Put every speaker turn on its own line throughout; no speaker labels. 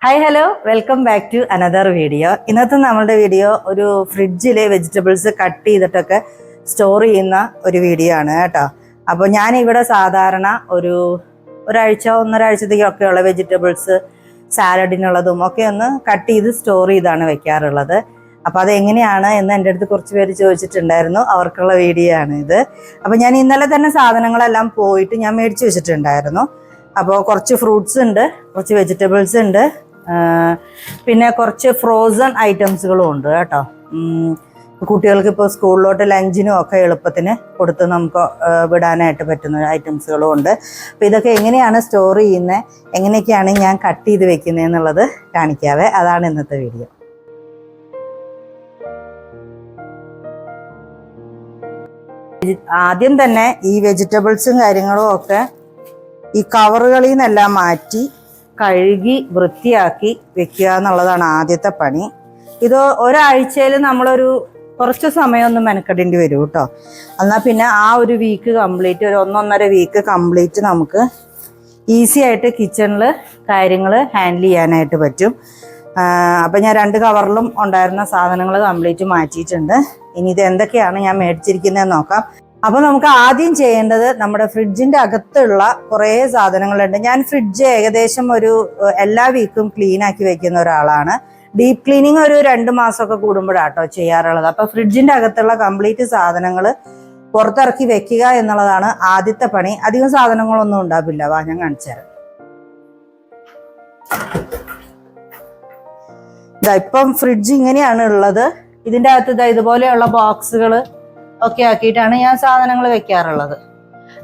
Hi hello welcome back to another video. ഇന്നത്തെ നമ്മളുടെ video ഒരു ഫ്രിഡ്ജിലെ വെജിറ്റബിൾസ് കട്ട് ചെയ്തിട്ടൊക്കെ സ്റ്റോർ ചെയ്യുന്ന ഒരു വീഡിയോ ആണ് കേട്ടോ. അപ്പോൾ ഞാനിവിടെ സാധാരണ ഒരാഴ്ച ഒന്നരാഴ്ചത്തേക്കൊക്കെയുള്ള വെജിറ്റബിൾസ് സാലഡിനുള്ളതും ഒക്കെ ഒന്ന് കട്ട് ചെയ്ത് സ്റ്റോർ ചെയ്താണ് വെക്കാറുള്ളത്. അപ്പോൾ അതെങ്ങനെയാണ് എന്ന് എൻ്റെ അടുത്ത് കുറച്ച് പേര് ചോദിച്ചിട്ടുണ്ടായിരുന്നു. അവർക്കുള്ള വീഡിയോ ആണ് ഇത്. അപ്പോൾ ഞാൻ ഇന്നലെ തന്നെ സാധനങ്ങളെല്ലാം പോയിട്ട് ഞാൻ മേടിച്ച് വെച്ചിട്ടുണ്ടായിരുന്നു. അപ്പോൾ കുറച്ച് ഫ്രൂട്ട്സ് ഉണ്ട്, കുറച്ച് വെജിറ്റബിൾസ് ഉണ്ട്, പിന്നെ കുറച്ച് ഫ്രോസൺ ഐറ്റംസുകളും ഉണ്ട് കേട്ടോ. കുട്ടികൾക്ക് ഇപ്പോൾ സ്കൂളിലോട്ട് ലഞ്ചിനും ഒക്കെ എളുപ്പത്തിന് കൊടുത്ത് നമുക്ക് വിടാനായിട്ട് പറ്റുന്ന ഐറ്റംസുകളും ഉണ്ട്. അപ്പോൾ ഇതൊക്കെ എങ്ങനെയാണ് സ്റ്റോർ ചെയ്യുന്നത്, എങ്ങനെയൊക്കെയാണ് ഞാൻ കട്ട് ചെയ്ത് വെക്കുന്നത് എന്നുള്ളത് കാണിക്കാവേ. അതാണ് ഇന്നത്തെ വീഡിയോ. ആദ്യം തന്നെ ഈ വെജിറ്റബിൾസും കാര്യങ്ങളും ഒക്കെ ഈ കവറുകളിൽ നിന്നെല്ലാം മാറ്റി കഴുകി വൃത്തിയാക്കി വെക്കുക എന്നുള്ളതാണ് ആദ്യത്തെ പണി. ഇത് ഒരാഴ്ചയിൽ നമ്മളൊരു കുറച്ച് സമയമൊന്നും മെനക്കെടേണ്ടി വരും കേട്ടോ. എന്നാൽ പിന്നെ ആ ഒരു വീക്ക് കംപ്ലീറ്റ്, ഒരു 1.5 വീക്ക് കംപ്ലീറ്റ് നമുക്ക് ഈസി ആയിട്ട് കിച്ചണിൽ കാര്യങ്ങൾ ഹാൻഡിൽ ചെയ്യാനായിട്ട് പറ്റും. അപ്പം ഞാൻ 2 കവറിലും ഉണ്ടായിരുന്ന സാധനങ്ങൾ കംപ്ലീറ്റ് മാറ്റിയിട്ടുണ്ട്. ഇനി ഇത് എന്തൊക്കെയാണ് ഞാൻ മേടിച്ചിരിക്കുന്നതെന്ന് നോക്കാം. അപ്പോൾ നമുക്ക് ആദ്യം ചെയ്യേണ്ടത് നമ്മുടെ ഫ്രിഡ്ജിൻ്റെ അകത്തുള്ള കുറേ സാധനങ്ങളുണ്ട്. ഞാൻ ഫ്രിഡ്ജ് ഏകദേശം എല്ലാ വീക്കും ക്ലീൻ ആക്കി വെക്കുന്ന ഒരാളാണ്. ഡീപ്പ് ക്ലീനിങ് ഒരു 2 മാസമൊക്കെ കൂടുമ്പോഴാട്ടോ ചെയ്യാറുള്ളത്. അപ്പോൾ ഫ്രിഡ്ജിൻ്റെ അകത്തുള്ള കംപ്ലീറ്റ് സാധനങ്ങൾ പുറത്തിറക്കി വെക്കുക എന്നുള്ളതാണ് ആദ്യത്തെ പണി. അധികം സാധനങ്ങളൊന്നും ഉണ്ടാവില്ല. വാ, ഞാൻ കാണിച്ചു തരാം. ഇപ്പം ഫ്രിഡ്ജ് ഇങ്ങനെയാണ് ഉള്ളത്. ഇതിൻ്റെ അകത്ത് ഇതുപോലെയുള്ള ബോക്സുകൾ ഒക്കെ ആക്കിയിട്ടാണ് ഞാൻ സാധനങ്ങൾ വെക്കാറുള്ളത്.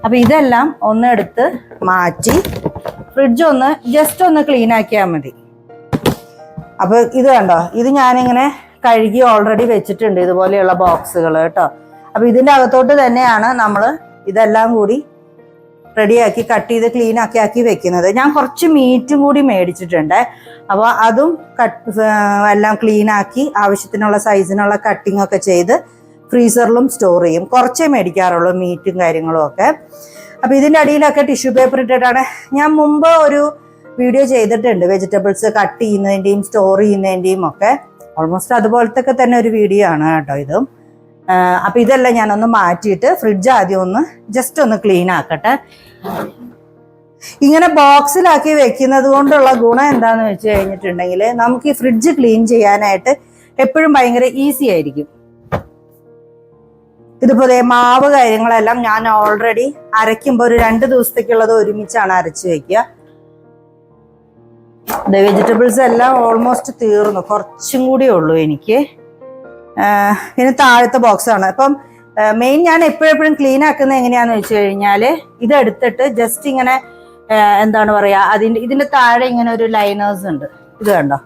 അപ്പം ഇതെല്ലാം ഒന്നെടുത്ത് മാറ്റി ഫ്രിഡ്ജ് ജസ്റ്റ് ഒന്ന് ക്ലീൻ ആക്കിയാൽ മതി. അപ്പോൾ ഇത് കണ്ടോ, ഇത് ഞാനിങ്ങനെ കഴുകി ഓൾറെഡി വെച്ചിട്ടുണ്ട്, ഇതുപോലെയുള്ള ബോക്സുകൾ കേട്ടോ. അപ്പോൾ ഇതിൻ്റെ അകത്തോട്ട് തന്നെയാണ് നമ്മൾ ഇതെല്ലാം കൂടി റെഡിയാക്കി കട്ട് ചെയ്ത് ക്ലീൻ ആക്കി വെക്കുന്നത്. ഞാൻ കുറച്ച് മീറ്റും കൂടി മേടിച്ചിട്ടുണ്ട്. അപ്പോൾ അതും എല്ലാം ക്ലീൻ ആക്കി ആവശ്യത്തിനുള്ള സൈസിനുള്ള കട്ടിംഗ് ഒക്കെ ചെയ്ത് ഫ്രീസറിലും സ്റ്റോർ ചെയ്യും. കുറച്ചേ മേടിക്കാറുള്ളൂ മീറ്റും കാര്യങ്ങളും ഒക്കെ. അപ്പോൾ ഇതിൻ്റെ അടിയിലൊക്കെ ടിഷ്യൂ പേപ്പർ ഇട്ടിട്ടാണ്. ഞാൻ മുമ്പ് ഒരു വീഡിയോ ചെയ്തിട്ടുണ്ട് വെജിറ്റബിൾസ് കട്ട് ചെയ്യുന്നതിൻ്റെയും സ്റ്റോർ ചെയ്യുന്നതിൻ്റെയും ഒക്കെ. ഓൾമോസ്റ്റ് അതുപോലത്തെ ഒക്കെ തന്നെ ഒരു വീഡിയോ ആണ് കേട്ടോ ഇതും. അപ്പോൾ ഇതെല്ലാം ഞാനൊന്ന് മാറ്റിയിട്ട് ഫ്രിഡ്ജ് ആദ്യം ജസ്റ്റ് ഒന്ന് ക്ലീൻ ആക്കട്ടെ. ഇങ്ങനെ ബോക്സിലാക്കി വെക്കുന്നത് കൊണ്ടുള്ള ഗുണം എന്താണെന്ന് വെച്ച് കഴിഞ്ഞിട്ടുണ്ടെങ്കിൽ നമുക്ക് ഈ ഫ്രിഡ്ജ് ക്ലീൻ ചെയ്യാനായിട്ട് എപ്പോഴും ഭയങ്കര ഈസി ആയിരിക്കും. ഇതുപോലെ മാവ് കാര്യങ്ങളെല്ലാം ഞാൻ ഓൾറെഡി അരയ്ക്കുമ്പോൾ ഒരു 2 ദിവസത്തേക്കുള്ളത് ഒരുമിച്ചാണ് അരച്ച് വെക്കുക. വെജിറ്റബിൾസ് എല്ലാം ഓൾമോസ്റ്റ് തീർന്നു, കുറച്ചും കൂടിയേ ഉള്ളൂ എനിക്ക്. പിന്നെ താഴത്തെ ബോക്സാണ്. അപ്പം മെയിൻ ഞാൻ എപ്പോഴും ക്ലീൻ ആക്കുന്നത് എങ്ങനെയാണെന്ന് വെച്ച് കഴിഞ്ഞാൽ ഇതെടുത്തിട്ട് ജസ്റ്റ് ഇങ്ങനെ എന്താണ് പറയുക, ഇതിൻ്റെ താഴെ ഇങ്ങനെ ഒരു ലൈനേഴ്സ് ഉണ്ട്. ഇത് കണ്ടോ,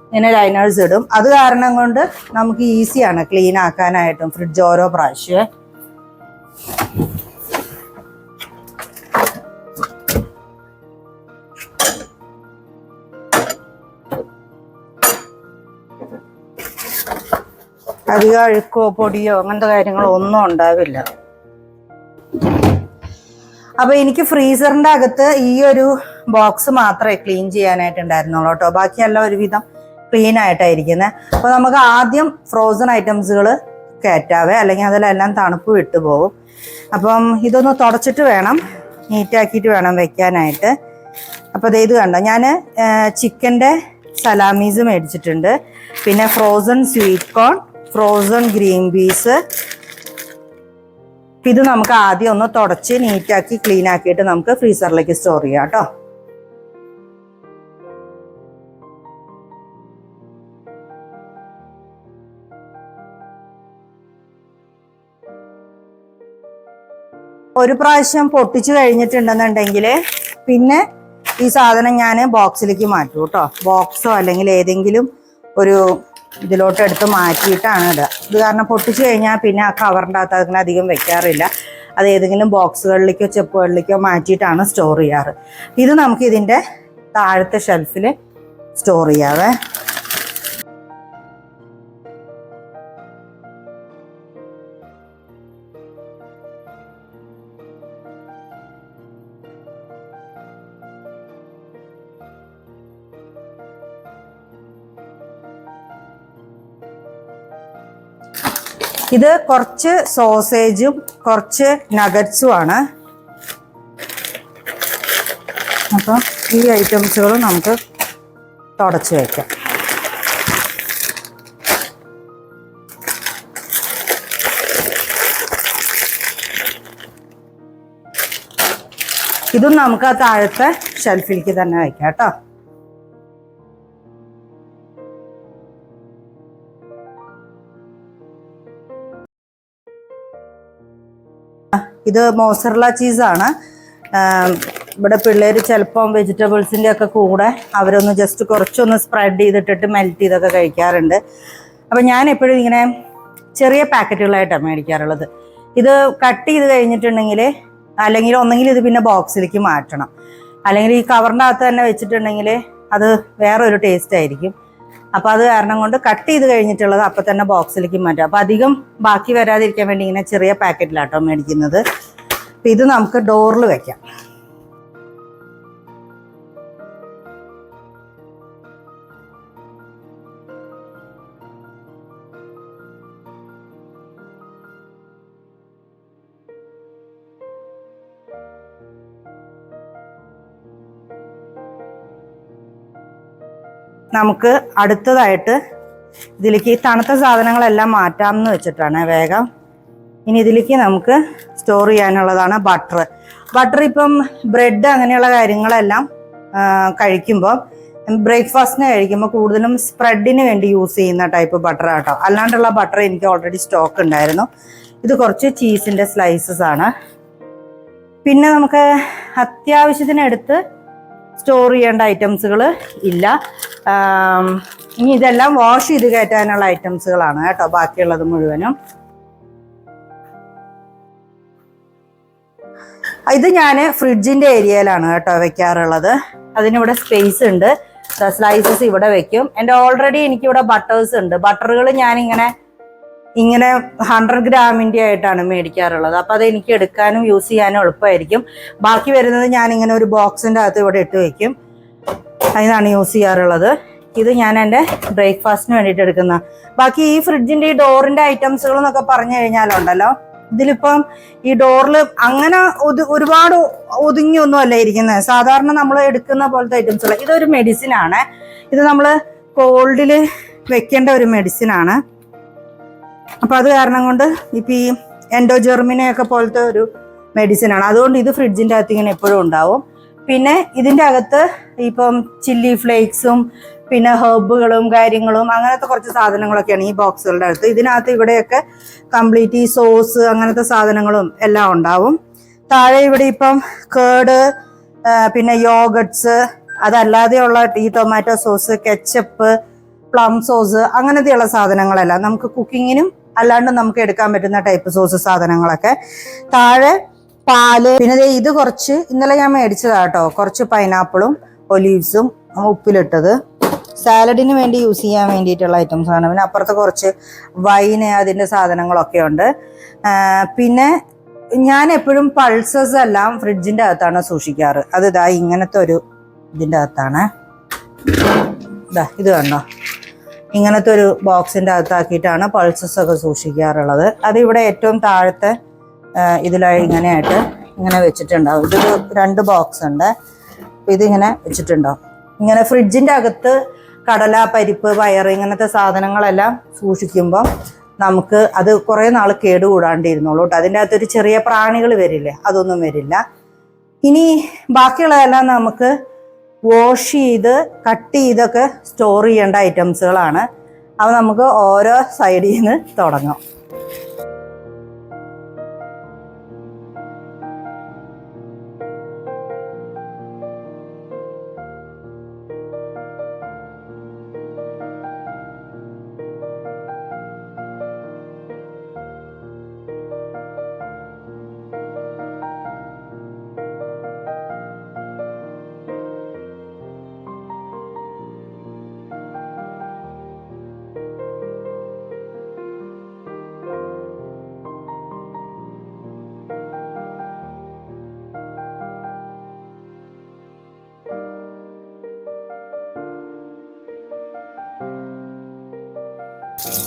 ഇങ്ങനെ ലൈനേഴ്സ് ഇടും. അത് കാരണം കൊണ്ട് നമുക്ക് ഈസിയാണ് ക്ലീൻ ആക്കാനായിട്ടും ഫ്രിഡ്ജ് ഓരോ പ്രാവശ്യം. അധികം അഴുക്കോ പൊടിയോ അങ്ങനത്തെ കാര്യങ്ങളോ ഒന്നും ഉണ്ടാവില്ല. അപ്പൊ എനിക്ക് ഫ്രീസറിന്റെ അകത്ത് ഈ ഒരു ബോക്സ് മാത്രമേ ക്ലീൻ ചെയ്യാനായിട്ടുണ്ടായിരുന്നുള്ളൂ കേട്ടോ. ബാക്കിയെല്ലാം ഒരുവിധം ക്ലീൻ ആയിട്ടായിരിക്കുന്നത്. അപ്പോൾ നമുക്ക് ആദ്യം ഫ്രോസൺ ഐറ്റംസുകൾ കയറ്റാവേ, അല്ലെങ്കിൽ അതിലെല്ലാം തണുപ്പ് വിട്ടുപോകും. അപ്പം ഇതൊന്ന് തുടച്ചിട്ട് വേണം, നീറ്റാക്കിയിട്ട് വേണം വെക്കാനായിട്ട്. അപ്പോൾ ഇത് കണ്ടോ, ഞാൻ ചിക്കൻ്റെ സലാമീസ് മേടിച്ചിട്ടുണ്ട്. പിന്നെ frozen sweet corn, frozen green peas. ഇത് നമുക്ക് ആദ്യം ഒന്ന് തുടച്ച് നീറ്റാക്കി ക്ലീൻ ആക്കിയിട്ട് നമുക്ക് ഫ്രീസറിലേക്ക് സ്റ്റോർ ചെയ്യാം കേട്ടോ. ഒരു പ്രാവശ്യം പൊട്ടിച്ചു കഴിഞ്ഞിട്ടുണ്ടെന്നുണ്ടെങ്കിൽ പിന്നെ ഈ സാധനം ഞാൻ ബോക്സിലേക്ക് മാറ്റും കേട്ടോ. ബോക്സോ അല്ലെങ്കിൽ ഏതെങ്കിലും ഒരു ഇതിലോട്ട് എടുത്ത് മാറ്റിയിട്ടാണ് ഇടുക. ഇത് കാരണം പൊട്ടിച്ചു കഴിഞ്ഞാൽ പിന്നെ ആ കവറിൻ്റെ അകത്ത് അതിനെ അധികം വെക്കാറില്ല. അത് ഏതെങ്കിലും ബോക്സുകളിലേക്കോ ചെപ്പുകളിലേക്കോ മാറ്റിയിട്ടാണ് സ്റ്റോർ ചെയ്യാറ്. ഇത് നമുക്ക് ഇതിൻ്റെ താഴത്തെ ഷെൽഫിൽ സ്റ്റോർ ചെയ്യാവേ. ഇത് കുറച്ച് സോസേജും കുറച്ച് നഗറ്റ്സും ആണ്. അപ്പം ഈ ഐറ്റംസുകളും നമുക്ക് തുടച്ച് വയ്ക്കാം. ഇതും നമുക്ക് ആ താഴത്തെ ഷെൽഫിലേക്ക് തന്നെ വയ്ക്കാം കേട്ടോ. ഇത് മോസറല്ല ചീസാണ്. ഇവിടെ പിള്ളേർ ചിലപ്പം വെജിറ്റബിൾസിൻ്റെ ഒക്കെ കൂടെ അവരൊന്ന് ജസ്റ്റ് കുറച്ചൊന്ന് സ്പ്രെഡ് ചെയ്തിട്ടിട്ട് മെൽറ്റ് ചെയ്തൊക്കെ കഴിക്കാറുണ്ട്. അപ്പം ഞാൻ എപ്പോഴും ഇങ്ങനെ ചെറിയ പാക്കറ്റുകളായിട്ടാണ് മേടിക്കാറുള്ളത്. ഇത് കട്ട് ചെയ്ത് കഴിഞ്ഞിട്ടുണ്ടെങ്കിൽ അല്ലെങ്കിൽ ഒന്നെങ്കിൽ ഇത് പിന്നെ ബോക്സിലേക്ക് മാറ്റണം, അല്ലെങ്കിൽ ഈ കവറിൻ്റെ അകത്ത് തന്നെ വെച്ചിട്ടുണ്ടെങ്കിൽ അത് വേറൊരു ടേസ്റ്റ് ആയിരിക്കും. അപ്പോൾ അത് കാരണം കൊണ്ട് കട്ട് ചെയ്ത് കഴിഞ്ഞിട്ടുള്ളത് അപ്പം തന്നെ ബോക്സിലേക്ക് മാറ്റാം. അപ്പോൾ അധികം ബാക്കി വരാതിരിക്കാൻ വേണ്ടി ഇങ്ങനെ ചെറിയ പാക്കറ്റിലാട്ടോ മേടിക്കുന്നത്. അപ്പം ഇത് നമുക്ക് ഡോറിൽ വെക്കാം. നമുക്ക് അടുത്തതായിട്ട് ഇതിലേക്ക് തണുത്ത സാധനങ്ങളെല്ലാം മാറ്റാമെന്ന് വെച്ചിട്ടാണ് വേഗം. ഇനി ഇതിലേക്ക് നമുക്ക് സ്റ്റോർ ചെയ്യാനുള്ളതാണ് ബട്ടർ. ഇപ്പം ബ്രെഡ് അങ്ങനെയുള്ള കാര്യങ്ങളെല്ലാം കഴിക്കുമ്പോൾ ബ്രേക്ക്ഫാസ്റ്റിന് കഴിക്കുമ്പോൾ കൂടുതലും സ്പ്രെഡിന് വേണ്ടി യൂസ് ചെയ്യുന്ന ടൈപ്പ് ബട്ടർ ആട്ടോ. അല്ലാണ്ടുള്ള ബട്ടർ എനിക്ക് ഓൾറെഡി സ്റ്റോക്ക് ഉണ്ടായിരുന്നു. ഇത് കുറച്ച് ചീസിൻ്റെ സ്ലൈസസ് ആണ്. പിന്നെ നമുക്ക് അത്യാവശ്യത്തിനെടുത്ത് സ്റ്റോർ ചെയ്യേണ്ട ഐറ്റംസുകൾ ഇല്ല. ഇനി ഇതെല്ലാം വാഷ് ചെയ്ത് കയറ്റാനുള്ള ഐറ്റംസുകളാണ് കേട്ടോ ബാക്കിയുള്ളത് മുഴുവനും. ഇത് ഞാൻ ഫ്രിഡ്ജിൻ്റെ ഏരിയയിലാണ് കേട്ടോ വെക്കാറുള്ളത്. അതിനിവിടെ സ്പേസ് ഉണ്ട്. സ്ലൈസസ് ഇവിടെ വെക്കും. എൻ്റെ ഓൾറെഡി എനിക്കിവിടെ ബട്ടേഴ്സ് ഉണ്ട്. ബട്ടറുകൾ ഞാനിങ്ങനെ 100 ഗ്രാമിൻ്റെ ആയിട്ടാണ് മേടിക്കാറുള്ളത്. അപ്പോൾ അത് എനിക്ക് എടുക്കാനും യൂസ് ചെയ്യാനും എളുപ്പമായിരിക്കും. ബാക്കി വരുന്നത് ഞാനിങ്ങനെ ഒരു ബോക്സിൻ്റെ അകത്ത് ഇവിടെ ഇട്ട് വയ്ക്കും. അതിനാണ് യൂസ് ചെയ്യാറുള്ളത്. ഇത് ഞാൻ എൻ്റെ ബ്രേക്ക്ഫാസ്റ്റിന് വേണ്ടിയിട്ട് എടുക്കുന്ന. ബാക്കി ഈ ഫ്രിഡ്ജിൻ്റെ ഈ ഡോറിൻ്റെ ഐറ്റംസുകൾ എന്നൊക്കെ പറഞ്ഞു കഴിഞ്ഞാലുണ്ടല്ലോ, ഇതിലിപ്പം ഈ ഡോറിൽ അങ്ങനെ ഒരുപാട് ഒതുങ്ങിയൊന്നും അല്ല ഇരിക്കുന്നത്. സാധാരണ നമ്മൾ എടുക്കുന്ന പോലത്തെ ഐറ്റംസുകൾ. ഇതൊരു മെഡിസിനാണ്. ഇത് നമ്മൾ കോൾഡിൽ വെക്കേണ്ട ഒരു മെഡിസിനാണ്. അപ്പം അത് കാരണം കൊണ്ട് ഇപ്പം ഈ എൻഡോജെർമിനയൊക്കെ പോലത്തെ ഒരു മെഡിസിനാണ്. അതുകൊണ്ട് ഇത് ഫ്രിഡ്ജിൻ്റെ അകത്ത് ഇങ്ങനെ എപ്പോഴും ഉണ്ടാവും. പിന്നെ ഇതിൻ്റെ അകത്ത് ഇപ്പം ചില്ലി ഫ്ലേക്സും പിന്നെ ഹെർബുകളും കാര്യങ്ങളും അങ്ങനത്തെ കുറച്ച് സാധനങ്ങളൊക്കെയാണ് ഈ ബോക്സുകളുടെ അകത്ത്. ഇതിനകത്ത് ഇവിടെയൊക്കെ കംപ്ലീറ്റ് ഈ സോസ് അങ്ങനത്തെ സാധനങ്ങളും എല്ലാം ഉണ്ടാവും. താഴെ ഇവിടെ ഇപ്പം കേട്, പിന്നെ യോഗട്ട്സ്, അതല്ലാതെയുള്ള ഈ tomato sauce, ketchup, plum sauce അങ്ങനത്തെയുള്ള സാധനങ്ങളെല്ലാം നമുക്ക് കുക്കിങ്ങിനും അല്ലാണ്ട് നമുക്ക് എടുക്കാൻ പറ്റുന്ന ടൈപ്പ് സോസ് സാധനങ്ങളൊക്കെ. താഴെ പാല്, പിന്നെ ഇത് കുറച്ച് ഇന്നലെ ഞാൻ മേടിച്ചതാട്ടോ, കുറച്ച് പൈനാപ്പിളും ഒലീവ്സും ഉപ്പിലിട്ടത് സാലഡിന് വേണ്ടി യൂസ് ചെയ്യാൻ വേണ്ടിയിട്ടുള്ള ഐറ്റംസ് ആണ്. പിന്നെ അപ്പുറത്ത് കുറച്ച് വൈന് അതിൻ്റെ സാധനങ്ങളൊക്കെ ഉണ്ട്. പിന്നെ ഞാൻ എപ്പോഴും പൾസസ് എല്ലാം ഫ്രിഡ്ജിൻ്റെ അകത്താണ് സൂക്ഷിക്കാറ്. അത് ഇതാ ഇങ്ങനത്തെ ഒരു ഇതിൻ്റെ അകത്താണ്. ഇത് കണ്ടോ, ഇങ്ങനത്തെ ഒരു ബോക്സിൻ്റെ അകത്താക്കിയിട്ടാണ് പൾസസ് ഒക്കെ സൂക്ഷിക്കാറുള്ളത്. അതിവിടെ ഏറ്റവും താഴത്തെ ഇതിലായി ഇങ്ങനെയായിട്ട് ഇങ്ങനെ വെച്ചിട്ടുണ്ടാവും. ഇതൊരു 2 ബോക്സ് ഉണ്ട്. ഇതിങ്ങനെ വെച്ചിട്ടുണ്ടാവും. ഇങ്ങനെ ഫ്രിഡ്ജിൻ്റെ അകത്ത് കടല, പരിപ്പ്, പയർ ഇങ്ങനത്തെ സാധനങ്ങളെല്ലാം സൂക്ഷിക്കുമ്പോൾ നമുക്ക് അത് കുറേ നാൾ കേടുകൂടാണ്ടിരുന്നുള്ളൂ കേട്ടോ. അതിൻ്റെ അകത്തൊരു ചെറിയ പ്രാണികൾ വരില്ലേ, അതൊന്നും വരില്ല. ഇനി ബാക്കിയുള്ളതെല്ലാം നമുക്ക് വാഷ് ചെയ്ത് കട്ട് ചെയ്തൊക്കെ സ്റ്റോർ ചെയ്യേണ്ട ഐറ്റംസുകളാണ്. അപ്പോൾ നമുക്ക് ഓരോ സൈഡിൽ നിന്ന് തുടങ്ങാം.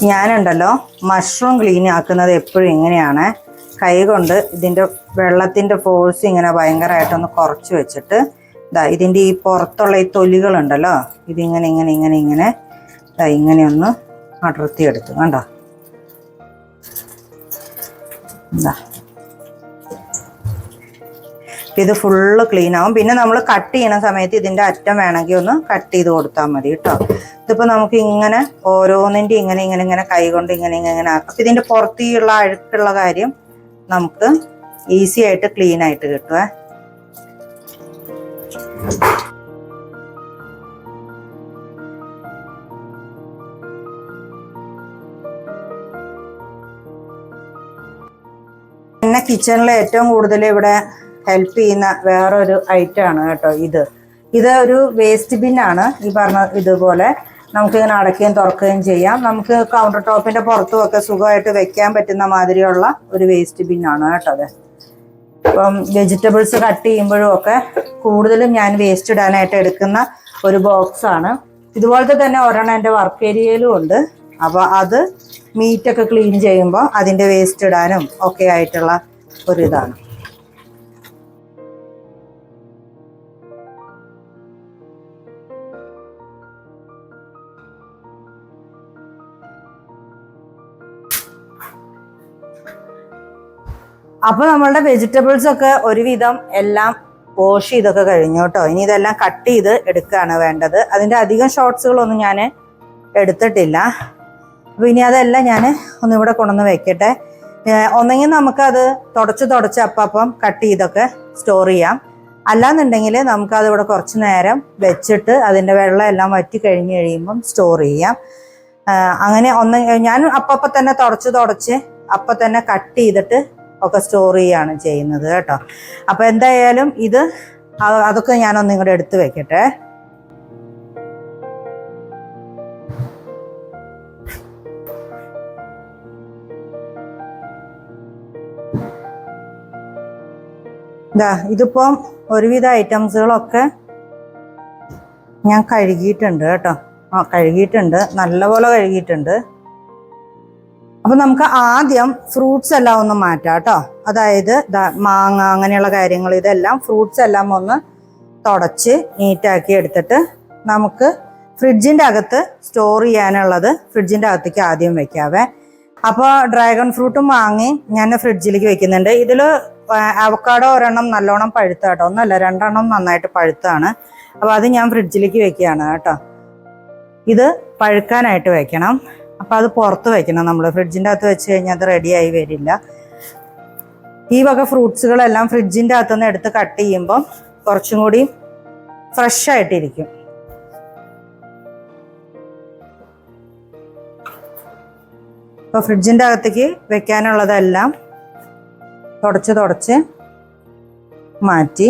ഞാനുണ്ടല്ലോ മഷ്റൂം ക്ലീൻ ആക്കുന്നത് എപ്പോഴും ഇങ്ങനെയാണ്. കൈ കൊണ്ട് ഇതിൻ്റെ വെള്ളത്തിൻ്റെ ഫോഴ്സ് ഇങ്ങനെ ഭയങ്കരമായിട്ടൊന്ന് കുറച്ച് വെച്ചിട്ട് ഇതിൻ്റെ ഈ പുറത്തുള്ള ഈ തൊലികളുണ്ടല്ലോ, ഇതിങ്ങനെ ഇങ്ങനെ ഇങ്ങനെ ഇങ്ങനെ ഇങ്ങനെ ഒന്ന് അടർത്തിയെടുത്തു. കണ്ടോ? ഇത് ഫുള്ള് ക്ലീൻ ആവും. പിന്നെ നമ്മൾ കട്ട് ചെയ്യണ സമയത്ത് ഇതിൻ്റെ അറ്റം വേണമെങ്കിൽ ഒന്ന് കട്ട് ചെയ്ത് കൊടുത്താൽ മതി കേട്ടോ. ഇതിപ്പോൾ നമുക്ക് ഇങ്ങനെ ഓരോന്നിൻ്റെ ഇങ്ങനെ ഇങ്ങനെ ഇങ്ങനെ കൈ കൊണ്ട് ഇങ്ങനെ ഇങ്ങനെ അപ്പം ഇതിൻ്റെ പുറത്തുള്ള അഴുക്കുള്ള കാര്യം നമുക്ക് ഈസി ആയിട്ട് ക്ലീൻ ആയിട്ട് കിട്ടുമേ. പിന്നെ കിച്ചണിൽ ഏറ്റവും കൂടുതൽ ഇവിടെ ഹെൽപ്പ് ചെയ്യുന്ന വേറൊരു ഐറ്റമാണ് കേട്ടോ ഇത് ഒരു വേസ്റ്റ് ബിന്നാണ്. ഈ പറഞ്ഞ ഇതുപോലെ നമുക്കിങ്ങനെ അടയ്ക്കുകയും തുറക്കുകയും ചെയ്യാം. നമുക്ക് കൗണ്ടർ ടോപ്പിൻ്റെ പുറത്തുമൊക്കെ സുഖമായിട്ട് വെക്കാൻ പറ്റുന്ന മാതിരിയുള്ള ഒരു വേസ്റ്റ് ബിന്നാണ് കേട്ടോ അത്. ഇപ്പം വെജിറ്റബിൾസ് കട്ട് ചെയ്യുമ്പോഴും ഒക്കെ കൂടുതലും ഞാൻ വേസ്റ്റ് ഇടാനായിട്ട് എടുക്കുന്ന ഒരു ബോക്സാണ്. ഇതുപോലത്തെ തന്നെ ഒരെണ്ണം എൻ്റെ വർക്ക് ഏരിയയിലും ഉണ്ട്. അപ്പോൾ അത് മീറ്റൊക്കെ ക്ലീൻ ചെയ്യുമ്പോൾ അതിൻ്റെ വേസ്റ്റ് ഇടാനും ഒക്കെ ആയിട്ടുള്ള ഒരിതാണ്. അപ്പോൾ നമ്മളുടെ വെജിറ്റബിൾസ് ഒക്കെ ഒരുവിധം എല്ലാം വാഷ് ചെയ്തൊക്കെ കഴിഞ്ഞു കേട്ടോ. ഇനി ഇതെല്ലാം കട്ട് ചെയ്ത് എടുക്കുകയാണ് വേണ്ടത്. അതിൻ്റെ അധികം ഷോർട്സുകളൊന്നും ഞാൻ എടുത്തിട്ടില്ല. അപ്പോൾ ഇനി അതെല്ലാം ഞാൻ ഒന്നിവിടെ കൊണ്ടുവന്ന് വെക്കട്ടെ. ഒന്നെങ്കിൽ നമുക്കത് തുടച്ച് അപ്പം കട്ട് ചെയ്തൊക്കെ സ്റ്റോർ ചെയ്യാം. അല്ലാന്നുണ്ടെങ്കിൽ നമുക്കത് ഇവിടെ കുറച്ച് നേരം വെച്ചിട്ട് അതിൻ്റെ വെള്ളം എല്ലാം വറ്റി കഴിഞ്ഞ് കഴിയുമ്പം സ്റ്റോർ ചെയ്യാം. അങ്ങനെ ഞാൻ അപ്പം തന്നെ തുടച്ച് അപ്പം തന്നെ കട്ട് ചെയ്തിട്ട് ഒക്കെ സ്റ്റോർ ചെയ്യാണ് ചെയ്യുന്നത് കേട്ടോ. അപ്പോൾ എന്തായാലും അതൊക്കെ ഞാനൊന്നും ഇങ്ങോട്ട് എടുത്ത് വെക്കട്ടെ. ഇതിപ്പം ഒരുവിധ ഐറ്റംസുകളൊക്കെ ഞാൻ കഴുകിയിട്ടുണ്ട് കേട്ടോ. കഴുകിയിട്ടുണ്ട്, നല്ലപോലെ കഴുകിയിട്ടുണ്ട്. അപ്പം നമുക്ക് ആദ്യം ഫ്രൂട്ട്സ് എല്ലാം ഒന്ന് മാറ്റാം കേട്ടോ. അതായത് മാങ്ങ അങ്ങനെയുള്ള കാര്യങ്ങൾ ഇതെല്ലാം ഫ്രൂട്ട്സ് എല്ലാം ഒന്ന് തുടച്ച് നീറ്റാക്കി എടുത്തിട്ട് നമുക്ക് ഫ്രിഡ്ജിൻ്റെ അകത്ത് സ്റ്റോർ ചെയ്യാനുള്ളത് ഫ്രിഡ്ജിൻ്റെ അകത്തേക്ക് ആദ്യം വെക്കാവേ. അപ്പോൾ ഡ്രാഗൺ ഫ്രൂട്ടും മാങ്ങയും ഞാൻ ഫ്രിഡ്ജിലേക്ക് വെക്കുന്നുണ്ട്. ഇതിൽ അവക്കാഡോ ഒരെണ്ണം നല്ലോണം പഴുത്ത കേട്ടോ, ഒന്നല്ല 2 എണ്ണം നന്നായിട്ട് പഴുത്താണ്. അപ്പോൾ അത് ഞാൻ ഫ്രിഡ്ജിലേക്ക് വെക്കുകയാണ് കേട്ടോ. ഇത് പഴുക്കാനായിട്ട് വെക്കണം. അപ്പോൾ അത് പുറത്ത് വെക്കണം. നമ്മൾ ഫ്രിഡ്ജിൻ്റെ അകത്ത് വെച്ച് കഴിഞ്ഞാൽ അത് റെഡിയായി വരില്ല. ഈ വക ഫ്രൂട്ട്സുകളെല്ലാം ഫ്രിഡ്ജിൻ്റെ അകത്തുനിന്ന് എടുത്ത് കട്ട് ചെയ്യുമ്പം കുറച്ചും കൂടി ഫ്രഷ് ആയിട്ടിരിക്കും. അപ്പോൾ ഫ്രിഡ്ജിൻ്റെ അകത്തേക്ക് വെക്കാനുള്ളതെല്ലാം തുടച്ച് മാറ്റി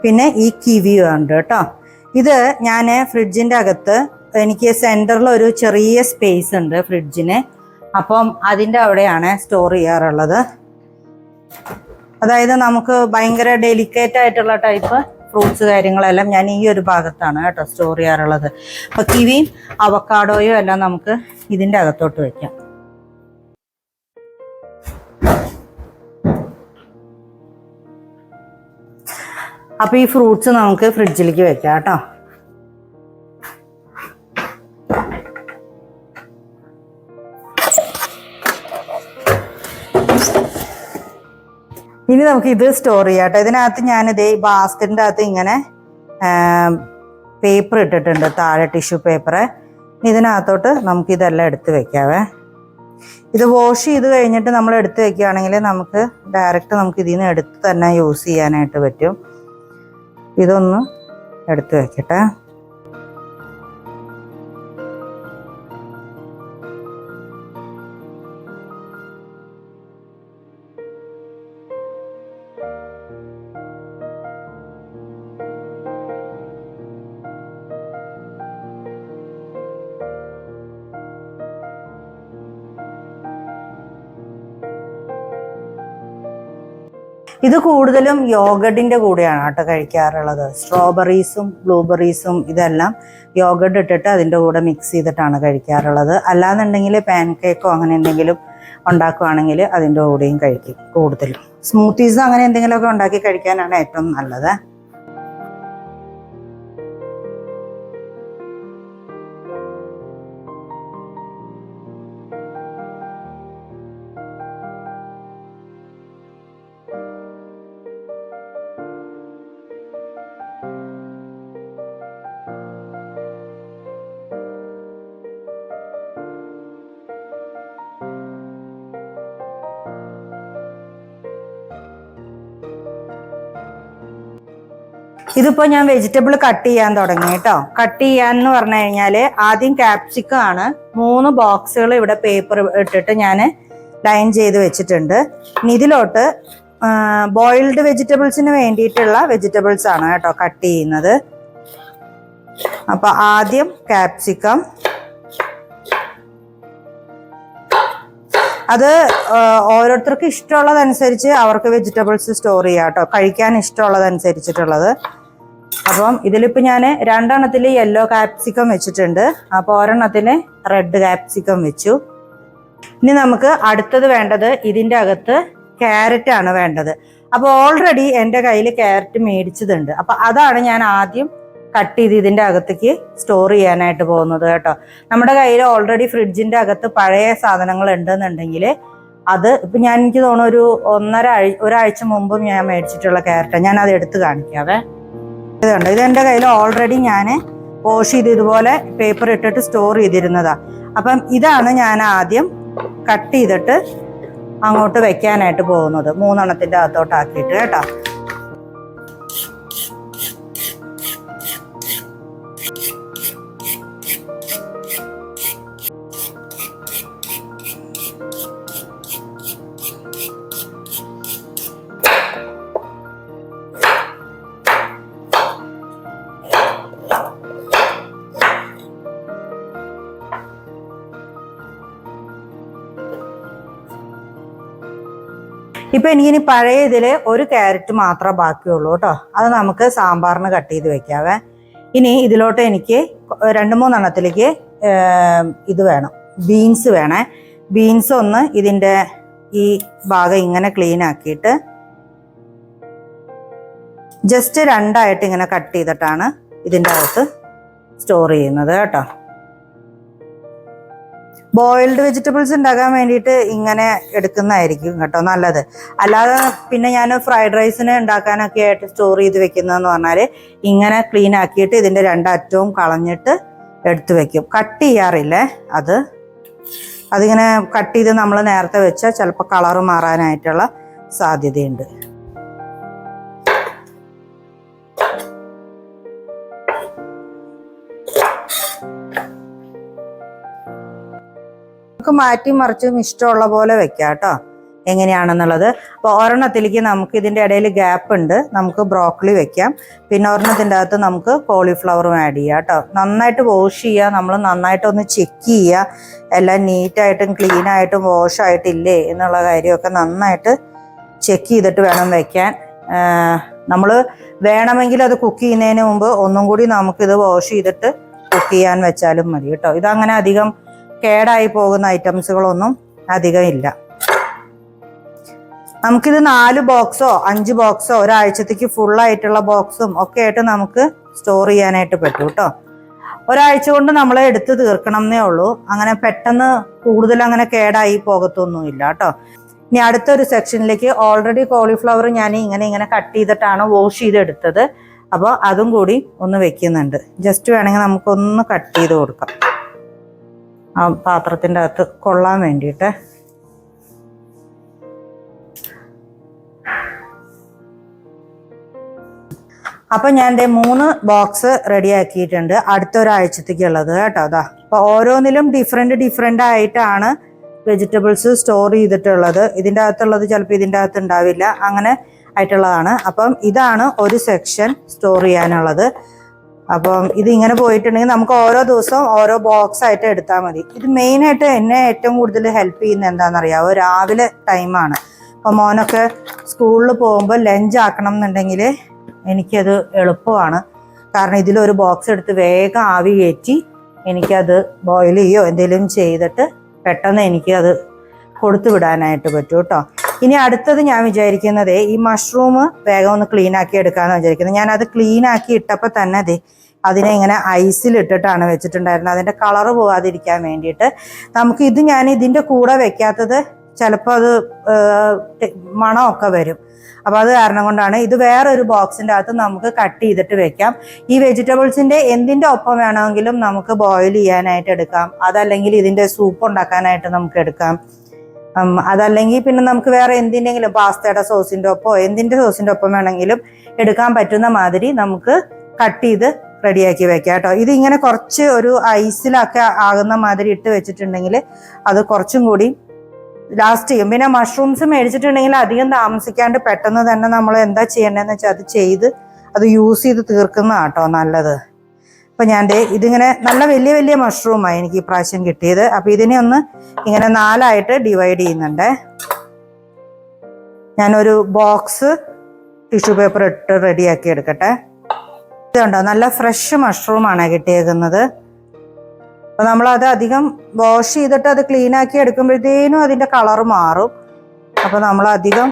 പിന്നെ ഈ കിവി ഉണ്ട് കേട്ടോ. ഇത് ഞാൻ ഫ്രിഡ്ജിൻ്റെ അകത്ത് എനിക്ക് സെൻറ്ററിൽ ഒരു ചെറിയ സ്പേസ് ഉണ്ട് ഫ്രിഡ്ജിന്. അപ്പം അതിൻ്റെ അവിടെയാണ് സ്റ്റോർ ചെയ്യാറുള്ളത്. അതായത് നമുക്ക് ഭയങ്കര ഡെലിക്കേറ്റ് ആയിട്ടുള്ള ടൈപ്പ് ഫ്രൂട്ട്സ് കാര്യങ്ങളെല്ലാം ഞാൻ ഈ ഒരു ഭാഗത്താണ് കേട്ടോ സ്റ്റോർ ചെയ്യാറുള്ളത്. അപ്പോൾ കിവിയും അവക്കാഡോയും എല്ലാം നമുക്ക് ഇതിൻ്റെ അകത്തോട്ട് വയ്ക്കാം. അപ്പോൾ ഈ ഫ്രൂട്ട്സ് നമുക്ക് ഫ്രിഡ്ജിലേക്ക് വെക്കാം കേട്ടോ. ഇനി നമുക്ക് ഇത് സ്റ്റോർ ചെയ്യാം കേട്ടോ. ഇതിനകത്ത് ഞാനിതേ ബാസ്ക്കറ്റിൻ്റെ അകത്ത് ഇങ്ങനെ പേപ്പർ ഇട്ടിട്ടുണ്ട്, താഴെ ടിഷ്യൂ പേപ്പർ. ഇതിനകത്തോട്ട് നമുക്കിതെല്ലാം എടുത്ത് വെക്കാവേ. ഇത് വാഷ് ചെയ്ത് കഴിഞ്ഞിട്ട് നമ്മൾ എടുത്ത് വെക്കുകയാണെങ്കിൽ നമുക്ക് ഡയറക്റ്റ് നമുക്ക് ഇതിൽ നിന്ന് എടുത്ത് തന്നെ യൂസ് ചെയ്യാനായിട്ട് പറ്റും. ഇതൊന്ന് എടുത്ത് വെക്കട്ടെ. ഇത് കൂടുതലും യോഗട്ടിൻ്റെ കൂടെയാണ് കേട്ടോ കഴിക്കാറുള്ളത്. സ്ട്രോബെറീസും ബ്ലൂബെറീസും ഇതെല്ലാം യോഗട്ട് ഇട്ടിട്ട് അതിൻ്റെ കൂടെ മിക്സ് ചെയ്തിട്ടാണ് കഴിക്കാറുള്ളത്. അല്ലാന്നുണ്ടെങ്കിൽ പാൻ കേക്കോ അങ്ങനെ എന്തെങ്കിലും ഉണ്ടാക്കുകയാണെങ്കിൽ അതിൻ്റെ കൂടെയും കഴിക്കും. കൂടുതലും സ്മൂത്തീസ് അങ്ങനെ എന്തെങ്കിലുമൊക്കെ ഉണ്ടാക്കി കഴിക്കാനാണ് ഏറ്റവും നല്ലത്. ഇതിപ്പോൾ ഞാൻ വെജിറ്റബിൾ കട്ട് ചെയ്യാൻ തുടങ്ങി കേട്ടോ. കട്ട് ചെയ്യാന്ന് പറഞ്ഞു കഴിഞ്ഞാൽ ആദ്യം ക്യാപ്സിക്കം ആണ്. 3 ബോക്സുകൾ ഇവിടെ പേപ്പർ ഇട്ടിട്ട് ഞാൻ ലൈൻ ചെയ്ത് വെച്ചിട്ടുണ്ട്. ഇനി ഇതിലോട്ട് ബോയിൽഡ് വെജിറ്റബിൾസിന് വേണ്ടിയിട്ടുള്ള വെജിറ്റബിൾസ് ആണ് കേട്ടോ കട്ട് ചെയ്യുന്നത്. അപ്പൊ ആദ്യം ക്യാപ്സിക്കം, അത് ഓരോരുത്തർക്ക് ഇഷ്ടമുള്ളതനുസരിച്ച് അവർക്ക് വെജിറ്റബിൾസ് സ്റ്റോർ ചെയ്യാം കേട്ടോ, കഴിക്കാൻ ഇഷ്ടമുള്ളതനുസരിച്ചിട്ടുള്ളത്. അപ്പം ഇതിലിപ്പോൾ ഞാൻ 2 എണ്ണത്തിൽ യെല്ലോ ക്യാപ്സിക്കം വെച്ചിട്ടുണ്ട്. അപ്പോൾ ഒരെണ്ണത്തിന് റെഡ് ക്യാപ്സിക്കം വെച്ചു. ഇനി നമുക്ക് അടുത്തത് വേണ്ടത് ഇതിൻ്റെ അകത്ത് ക്യാരറ്റ് ആണ് വേണ്ടത്. അപ്പോൾ ഓൾറെഡി എൻ്റെ കയ്യിൽ ക്യാരറ്റ് മേടിച്ചതുണ്ട്. അപ്പോൾ അതാണ് ഞാൻ ആദ്യം കട്ട് ചെയ്ത് ഇതിൻ്റെ അകത്തേക്ക് സ്റ്റോർ ചെയ്യാനായിട്ട് പോകുന്നത് കേട്ടോ. നമ്മുടെ കയ്യിൽ ഓൾറെഡി ഫ്രിഡ്ജിൻ്റെ അകത്ത് പഴയ സാധനങ്ങൾ ഉണ്ടെന്നുണ്ടെങ്കിൽ അത് ഇപ്പം എനിക്ക് തോന്നുന്നു ഒരാഴ്ച മുമ്പും ഞാൻ മേടിച്ചിട്ടുള്ള ക്യാരറ്റാണ്. ഞാൻ അത് എടുത്ത് കാണിക്കാവേ. ഇതുണ്ട്, ഇതെൻ്റെ കയ്യിൽ ഓൾറെഡി ഞാൻ വാഷ് ചെയ്ത് ഇതുപോലെ പേപ്പർ ഇട്ടിട്ട് സ്റ്റോർ ചെയ്തിരുന്നതാ. അപ്പം ഇതാണ് ഞാൻ ആദ്യം കട്ട് ചെയ്തിട്ട് അങ്ങോട്ട് വെക്കാനായിട്ട് പോകുന്നത്, 3 എണ്ണത്തിൻ്റെ അകത്തോട്ടാക്കിയിട്ട് കേട്ടോ. ഇപ്പൊ എനിക്കിനി പഴയ ഇതിൽ ഒരു ക്യാരറ്റ് മാത്രമേ ബാക്കിയുള്ളൂ കേട്ടോ. അത് നമുക്ക് സാമ്പാറിന് കട്ട് ചെയ്ത് വെക്കാവേ. ഇനി ഇതിലോട്ട് എനിക്ക് 2-3 എണ്ണത്തിലേക്ക് ഇത് വേണം, ബീൻസ് വേണേ. ബീൻസ് ഒന്ന് ഇതിൻ്റെ ഈ ഭാഗം ഇങ്ങനെ ക്ലീൻ ആക്കിയിട്ട് ജസ്റ്റ് 2ആയിട്ട് ഇങ്ങനെ കട്ട് ചെയ്തിട്ടാണ് ഇതിൻ്റെ അകത്ത് സ്റ്റോർ ചെയ്യുന്നത് കേട്ടോ. ബോയിൽഡ് വെജിറ്റബിൾസ് ഉണ്ടാക്കാൻ വേണ്ടിയിട്ട് ഇങ്ങനെ എടുക്കുന്നതായിരിക്കും കേട്ടോ നല്ലത്. അല്ലാതെ പിന്നെ ഞാൻ ഫ്രൈഡ് റൈസിന് ഉണ്ടാക്കാനൊക്കെ ആയിട്ട് സ്റ്റോർ ചെയ്ത് വെക്കുന്നതെന്ന് പറഞ്ഞാൽ ഇങ്ങനെ ക്ലീൻ ആക്കിയിട്ട് ഇതിൻ്റെ 2 അറ്റവും കളഞ്ഞിട്ട് എടുത്ത് വെക്കും. കട്ട് ചെയ്യാറില്ലേ, അതിങ്ങനെ കട്ട് ചെയ്ത് നമ്മൾ നേരത്തെ വെച്ചാൽ ചിലപ്പോൾ കളറ് മാറാനായിട്ടുള്ള സാധ്യതയുണ്ട്. നമുക്ക് മാറ്റി മറിച്ചും ഇഷ്ടമുള്ള പോലെ വെക്കാം കേട്ടോ എങ്ങനെയാണെന്നുള്ളത്. അപ്പോൾ ഒരെണ്ണത്തിലേക്ക് നമുക്ക് ഇതിൻ്റെ ഇടയിൽ ഗ്യാപ്പ് ഉണ്ട്, നമുക്ക് ബ്രോക്കലി വെക്കാം. പിന്നെ ഒരെണ്ണത്തിൻ്റെ അകത്ത് നമുക്ക് കോളിഫ്ലവറും ആഡ് ചെയ്യാം കേട്ടോ. നന്നായിട്ട് വാഷ് ചെയ്യുക, നമ്മൾ നന്നായിട്ടൊന്ന് ചെക്ക് ചെയ്യുക, എല്ലാം നീറ്റായിട്ടും ക്ലീനായിട്ടും വാഷ് ആയിട്ടില്ലേ എന്നുള്ള കാര്യമൊക്കെ നന്നായിട്ട് ചെക്ക് ചെയ്തിട്ട് വേണം വെക്കാൻ. നമ്മൾ വേണമെങ്കിൽ അത് കുക്ക് ചെയ്യുന്നതിന് മുമ്പ് ഒന്നും കൂടി നമുക്കിത് വാഷ് ചെയ്തിട്ട് കുക്ക് ചെയ്യാൻ വെച്ചാലും മതി കേട്ടോ. ഇതങ്ങനെ അധികം കേടായി പോകുന്ന ഐറ്റംസുകളൊന്നും അധികം ഇല്ല. നമുക്കിത് 4 ബോക്സോ 5 ബോക്സോ ഒരാഴ്ചത്തേക്ക് ഫുള്ളായിട്ടുള്ള ബോക്സും ഒക്കെ ആയിട്ട് നമുക്ക് സ്റ്റോർ ചെയ്യാനായിട്ട് പറ്റും കേട്ടോ. ഒരാഴ്ച കൊണ്ട് നമ്മൾ എടുത്ത് തീർക്കണം എന്നേ ഉള്ളൂ. അങ്ങനെ പെട്ടെന്ന് കൂടുതൽ അങ്ങനെ കേടായി പോകത്തൊന്നുമില്ല കേട്ടോ. ഇനി അടുത്തൊരു സെക്ഷനിലേക്ക് ഓൾറെഡി കോളിഫ്ലവർ ഞാൻ ഇങ്ങനെ കട്ട് ചെയ്തിട്ടാണ് വാഷ് ചെയ്തെടുത്തത്. അപ്പോൾ അതും കൂടി ഒന്ന് വെക്കുന്നുണ്ട്. ജസ്റ്റ് വേണമെങ്കിൽ നമുക്കൊന്ന് കട്ട് ചെയ്ത് കൊടുക്കാം ആ പാത്രത്തിൻ്റെ അകത്ത് കൊള്ളാൻ വേണ്ടിയിട്ട്. അപ്പം ഞാൻ 3 ബോക്സ് റെഡി ആക്കിയിട്ടുണ്ട് അടുത്തൊരാഴ്ചത്തേക്കുള്ളത് കേട്ടോ. അതാ അപ്പോൾ ഓരോന്നിലും ഡിഫറെൻ്റ് ആയിട്ടാണ് വെജിറ്റബിൾസ് സ്റ്റോർ ചെയ്തിട്ടുള്ളത്. ഇതിൻ്റെ അകത്തുള്ളത് ചിലപ്പോൾ ഇതിൻ്റെ അകത്ത് ഉണ്ടാവില്ല, അങ്ങനെ ആയിട്ടുള്ളതാണ്. അപ്പം ഇതാണ് ഒരു സെക്ഷൻ സ്റ്റോർ ചെയ്യാനുള്ളത്. അപ്പം ഇതിങ്ങനെ പോയിട്ടുണ്ടെങ്കിൽ നമുക്ക് ഓരോ ദിവസവും ഓരോ ബോക്സ് ആയിട്ട് എടുത്താൽ മതി. ഇത് മെയിനായിട്ട് എന്നെ ഏറ്റവും കൂടുതൽ ഹെൽപ്പ് ചെയ്യുന്നത് എന്താണെന്നറിയാമോ, രാവിലെ ടൈമാണ്. അപ്പോൾ മോനൊക്കെ സ്കൂളിൽ പോകുമ്പോൾ ലഞ്ച് ആക്കണം എന്നുണ്ടെങ്കിൽ എനിക്കത് എളുപ്പമാണ്. കാരണം ഇതിലൊരു ബോക്സ് എടുത്ത് വേഗം ആവി കയറ്റി എനിക്കത് ബോയിൽ ചെയ്യോ എന്തെങ്കിലും ചെയ്തിട്ട് പെട്ടെന്ന് എനിക്കത് കൊടുത്തു വിടാനായിട്ട് പറ്റും കേട്ടോ. ഇനി അടുത്തത് ഞാൻ വിചാരിക്കുന്നത് ഈ മഷ്റൂം വേഗം ഒന്ന് ക്ലീൻ ആക്കി എടുക്കാമെന്ന് വിചാരിക്കുന്നത്. ഞാനത് ക്ലീൻ ആക്കി ഇട്ടപ്പോൾ തന്നെ അതിനെ ഇങ്ങനെ ഐസിലിട്ടിട്ടാണ് വെച്ചിട്ടുണ്ടായിരുന്നത്, അതിൻ്റെ കളറ് പോകാതിരിക്കാൻ വേണ്ടിയിട്ട്. നമുക്ക് ഇത് ഞാൻ ഇതിൻ്റെ കൂടെ വെക്കാത്തത് ചിലപ്പോൾ അത് മണമൊക്കെ വരും. അപ്പോൾ അത് കാരണം കൊണ്ടാണ് ഇത് വേറൊരു ബോക്സിൻ്റെ അകത്ത് നമുക്ക് കട്ട് ചെയ്തിട്ട് വെക്കാം. ഈ വെജിറ്റബിൾസിൻ്റെ എന്തിൻ്റെ ഒപ്പം വേണമെങ്കിലും നമുക്ക് ബോയിൽ ചെയ്യാനായിട്ട് എടുക്കാം. അതല്ലെങ്കിൽ ഇതിൻ്റെ സൂപ്പ് ഉണ്ടാക്കാനായിട്ട് നമുക്ക് എടുക്കാം. അതല്ലെങ്കിൽ പിന്നെ നമുക്ക് വേറെ എന്തിൻ്റെങ്കിലും പാസ്തയുടെ സോസിൻ്റെ ഒപ്പമോ എന്തിൻ്റെ സോസിൻ്റെ ഒപ്പം വേണമെങ്കിലും എടുക്കാൻ പറ്റുന്ന മാതിരി നമുക്ക് കട്ട് ചെയ്ത് റെഡിയാക്കി വെക്കാം കേട്ടോ. ഇതിങ്ങനെ കുറച്ച് ഒരു ഐസിലൊക്കെ ആകുന്ന മാതിരി ഇട്ട് വെച്ചിട്ടുണ്ടെങ്കിൽ അത് കുറച്ചും കൂടി ലാസ്റ്റ് ചെയ്യും. പിന്നെ മഷ്റൂംസ് മേടിച്ചിട്ടുണ്ടെങ്കിൽ അധികം താമസിക്കാണ്ട് പെട്ടെന്ന് തന്നെ നമ്മൾ എന്താ ചെയ്യേണ്ടതെന്ന് വെച്ചാൽ അത് ചെയ്ത് അത് യൂസ് ചെയ്ത് തീർക്കുന്നതാണ് കേട്ടോ നല്ലത്. അപ്പം ഞാൻ ഇതിങ്ങനെ നല്ല വലിയ വലിയ മഷ്റൂമാണ് എനിക്ക് ഈ പ്രാവശ്യം കിട്ടിയത്. അപ്പം ഇതിനെ ഒന്ന് ഇങ്ങനെ 4ആയിട്ട് ഡിവൈഡ് ചെയ്യുന്നുണ്ട്. ഞാനൊരു ബോക്സ് ടിഷ്യൂ പേപ്പർ ഇട്ട് റെഡിയാക്കി എടുക്കട്ടെ. ഇതുണ്ടോ, നല്ല ഫ്രഷ് മഷ്റൂമാണ് കിട്ടിയേക്കുന്നത്. അപ്പോൾ നമ്മളത് അധികം വാഷ് ചെയ്തിട്ട് അത് ക്ലീൻ ആക്കി എടുക്കുമ്പോഴത്തേനും അതിൻ്റെ കളറ് മാറും. അപ്പോൾ നമ്മളധികം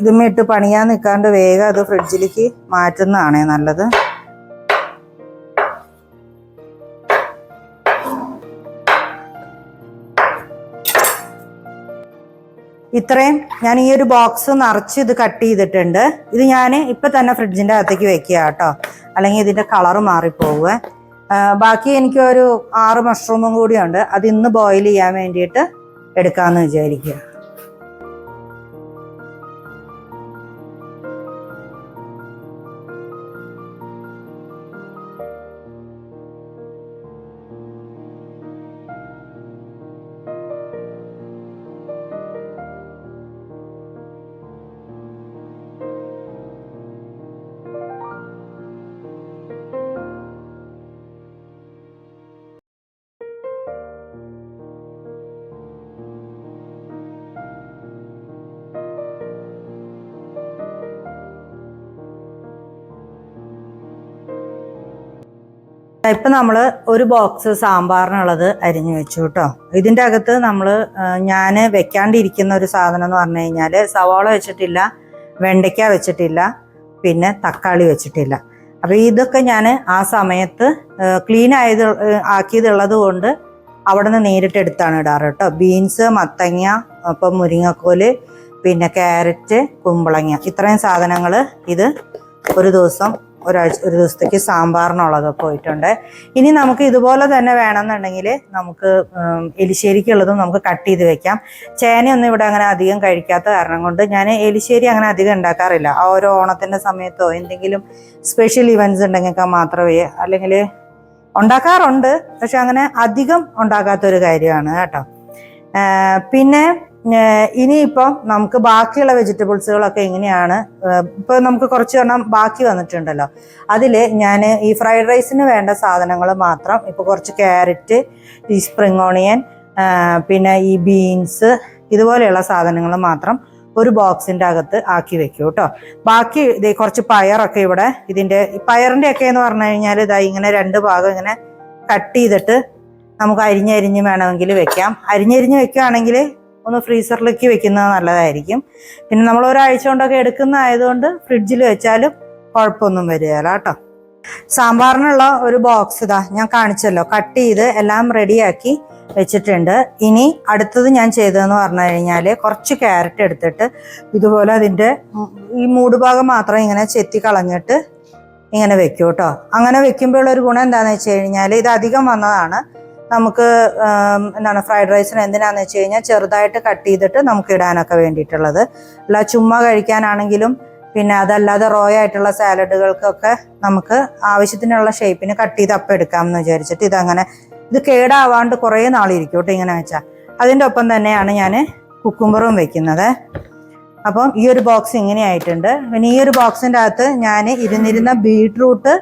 ഇതുമിട്ട് പണിയാൻ നിൽക്കാണ്ട് വേഗം അത് ഫ്രിഡ്ജിലേക്ക് മാറ്റുന്നതാണ് നല്ലത്. ഇത്രയും ഞാൻ ഈ ഒരു ബോക്സ് നിറച്ച് ഇത് കട്ട് ചെയ്തിട്ടുണ്ട്. ഇത് ഞാൻ ഇപ്പം തന്നെ ഫ്രിഡ്ജിൻ്റെ അകത്തേക്ക് വെക്കുക കേട്ടോ, അല്ലെങ്കിൽ ഇതിൻ്റെ കളറ് മാറിപ്പോവുക. ബാക്കി എനിക്കൊരു 6 മഷ്റൂമും കൂടിയുണ്ട്, അത് ഇന്ന് ബോയിൽ ചെയ്യാൻ വേണ്ടിയിട്ട് എടുക്കാമെന്ന് വിചാരിക്കുക. ഇപ്പം നമ്മൾ ഒരു ബോക്സ് സാമ്പാറിനുള്ളത് അരിഞ്ഞു വെച്ചു കേട്ടോ. ഇതിൻ്റെ അകത്ത് ഞാൻ വെക്കാണ്ടിരിക്കുന്ന ഒരു സാധനം എന്ന് പറഞ്ഞു കഴിഞ്ഞാൽ സവാള വെച്ചിട്ടില്ല, വെണ്ടയ്ക്ക വെച്ചിട്ടില്ല, പിന്നെ തക്കാളി വെച്ചിട്ടില്ല. അപ്പോൾ ഇതൊക്കെ ഞാൻ ആ സമയത്ത് ക്ലീൻ ആക്കിയതുള്ളത് കൊണ്ട് അവിടെ നിന്ന് നേരിട്ട് എടുത്താണ് ഇടാറ് കേട്ടോ. ബീൻസ്, മത്തങ്ങ, അപ്പം മുരിങ്ങക്കോല്, പിന്നെ ക്യാരറ്റ്, കുമ്പളങ്ങ, ഇത്രയും സാധനങ്ങൾ ഇത് ഒരു ദിവസത്തേക്ക് സാമ്പാറിനുള്ളത് പോയിട്ടുണ്ട്. ഇനി നമുക്ക് ഇതുപോലെ തന്നെ വേണമെന്നുണ്ടെങ്കിൽ നമുക്ക് എലിശ്ശേരിക്കുള്ളതും നമുക്ക് കട്ട് ചെയ്ത് വെക്കാം. ചേനയൊന്നും ഇവിടെ അങ്ങനെ അധികം കഴിക്കാത്ത കാരണം കൊണ്ട് ഞാൻ എലിശ്ശേരി അങ്ങനെ അധികം ഉണ്ടാക്കാറില്ല. ആ ഓരോ ഓണത്തിൻ്റെ സമയത്തോ എന്തെങ്കിലും സ്പെഷ്യൽ ഇവൻറ്റ്സ് ഉണ്ടെങ്കിൽ മാത്രമേ, അല്ലെങ്കിൽ ഉണ്ടാക്കാറുണ്ട്, പക്ഷെ അങ്ങനെ അധികം ഉണ്ടാക്കാത്തൊരു കാര്യമാണ് കേട്ടോ. പിന്നെ ഇനിയിപ്പം നമുക്ക് ബാക്കിയുള്ള വെജിറ്റബിൾസുകളൊക്കെ എങ്ങനെയാണ്, ഇപ്പോൾ നമുക്ക് കുറച്ച് എണ്ണം ബാക്കി വന്നിട്ടുണ്ടല്ലോ, അതിൽ ഞാൻ ഈ ഫ്രൈഡ് റൈസിന് വേണ്ട സാധനങ്ങൾ മാത്രം, ഇപ്പോൾ കുറച്ച് ക്യാരറ്റ്, ഈ സ്പ്രിംഗ് ഓണിയൻ, പിന്നെ ഈ ബീൻസ്, ഇതുപോലെയുള്ള സാധനങ്ങൾ മാത്രം ഒരു ബോക്സിൻ്റെ അകത്ത് ആക്കി വെക്കൂ കേട്ടോ. ബാക്കി കുറച്ച് പയറൊക്കെ ഇവിടെ, ഇതിൻ്റെ പയറിൻ്റെ ഒക്കെ എന്ന് പറഞ്ഞു കഴിഞ്ഞാൽ ഇങ്ങനെ 2 ഭാഗം ഇങ്ങനെ കട്ട് ചെയ്തിട്ട് നമുക്ക് അരിഞ്ഞ് വേണമെങ്കിൽ വെക്കാം. അരിഞ്ഞ് വെക്കുകയാണെങ്കിൽ ഒന്ന് ഫ്രീസറിലേക്ക് വെക്കുന്നത് നല്ലതായിരിക്കും. പിന്നെ നമ്മൾ ഒരാഴ്ച കൊണ്ടൊക്കെ എടുക്കുന്നതായതുകൊണ്ട് ഫ്രിഡ്ജിൽ വെച്ചാലും കുഴപ്പമൊന്നും വരികയില്ല കേട്ടോ. സാമ്പാറിനുള്ള ഒരു ബോക്സ് ഇതാ ഞാൻ കാണിച്ചല്ലോ, കട്ട് ചെയ്ത് എല്ലാം റെഡിയാക്കി വെച്ചിട്ടുണ്ട്. ഇനി അടുത്തത് ഞാൻ ചെയ്തതെന്ന് പറഞ്ഞു കഴിഞ്ഞാൽ കുറച്ച് ക്യാരറ്റ് എടുത്തിട്ട് ഇതുപോലെ അതിൻ്റെ ഈ മൂടുഭാഗം മാത്രം ഇങ്ങനെ ചെത്തി കളഞ്ഞിട്ട് ഇങ്ങനെ വെക്കും കേട്ടോ. അങ്ങനെ വെക്കുമ്പോഴുള്ളൊരു ഗുണം എന്താണെന്ന് വെച്ച് കഴിഞ്ഞാൽ ഇത് അധികം വന്നതാണ്. നമുക്ക് ഫ്രൈഡ് റൈസിന് എന്തിനാന്ന് വെച്ച് കഴിഞ്ഞാൽ ചെറുതായിട്ട് കട്ട് ചെയ്തിട്ട് നമുക്ക് ഇടാനൊക്കെ വേണ്ടിയിട്ടുള്ളത്. അല്ല ചുമ്മാ കഴിക്കാനാണെങ്കിലും പിന്നെ അതല്ലാതെ റോ ആയിട്ടുള്ള സാലഡുകൾക്കൊക്കെ നമുക്ക് ആവശ്യത്തിനുള്ള ഷേപ്പിന് കട്ട് ചെയ്ത് അപ്പം എടുക്കാമെന്ന് വിചാരിച്ചിട്ട് ഇത് കേടാവാണ്ട് കുറേ നാളിരിക്കും കേട്ടോ ഇങ്ങനെ വെച്ചാൽ. അതിൻ്റെ ഒപ്പം തന്നെയാണ് ഞാൻ കുക്കുംബറും വെക്കുന്നത്. അപ്പം ഈ ഒരു ബോക്സ് ഇങ്ങനെ ആയിട്ടുണ്ട്. പിന്നെ ഈ ഒരു ബോക്സിൻ്റെ അകത്ത് ഞാൻ ഇരുന്നിരുന്ന ബീട്രൂട്ട്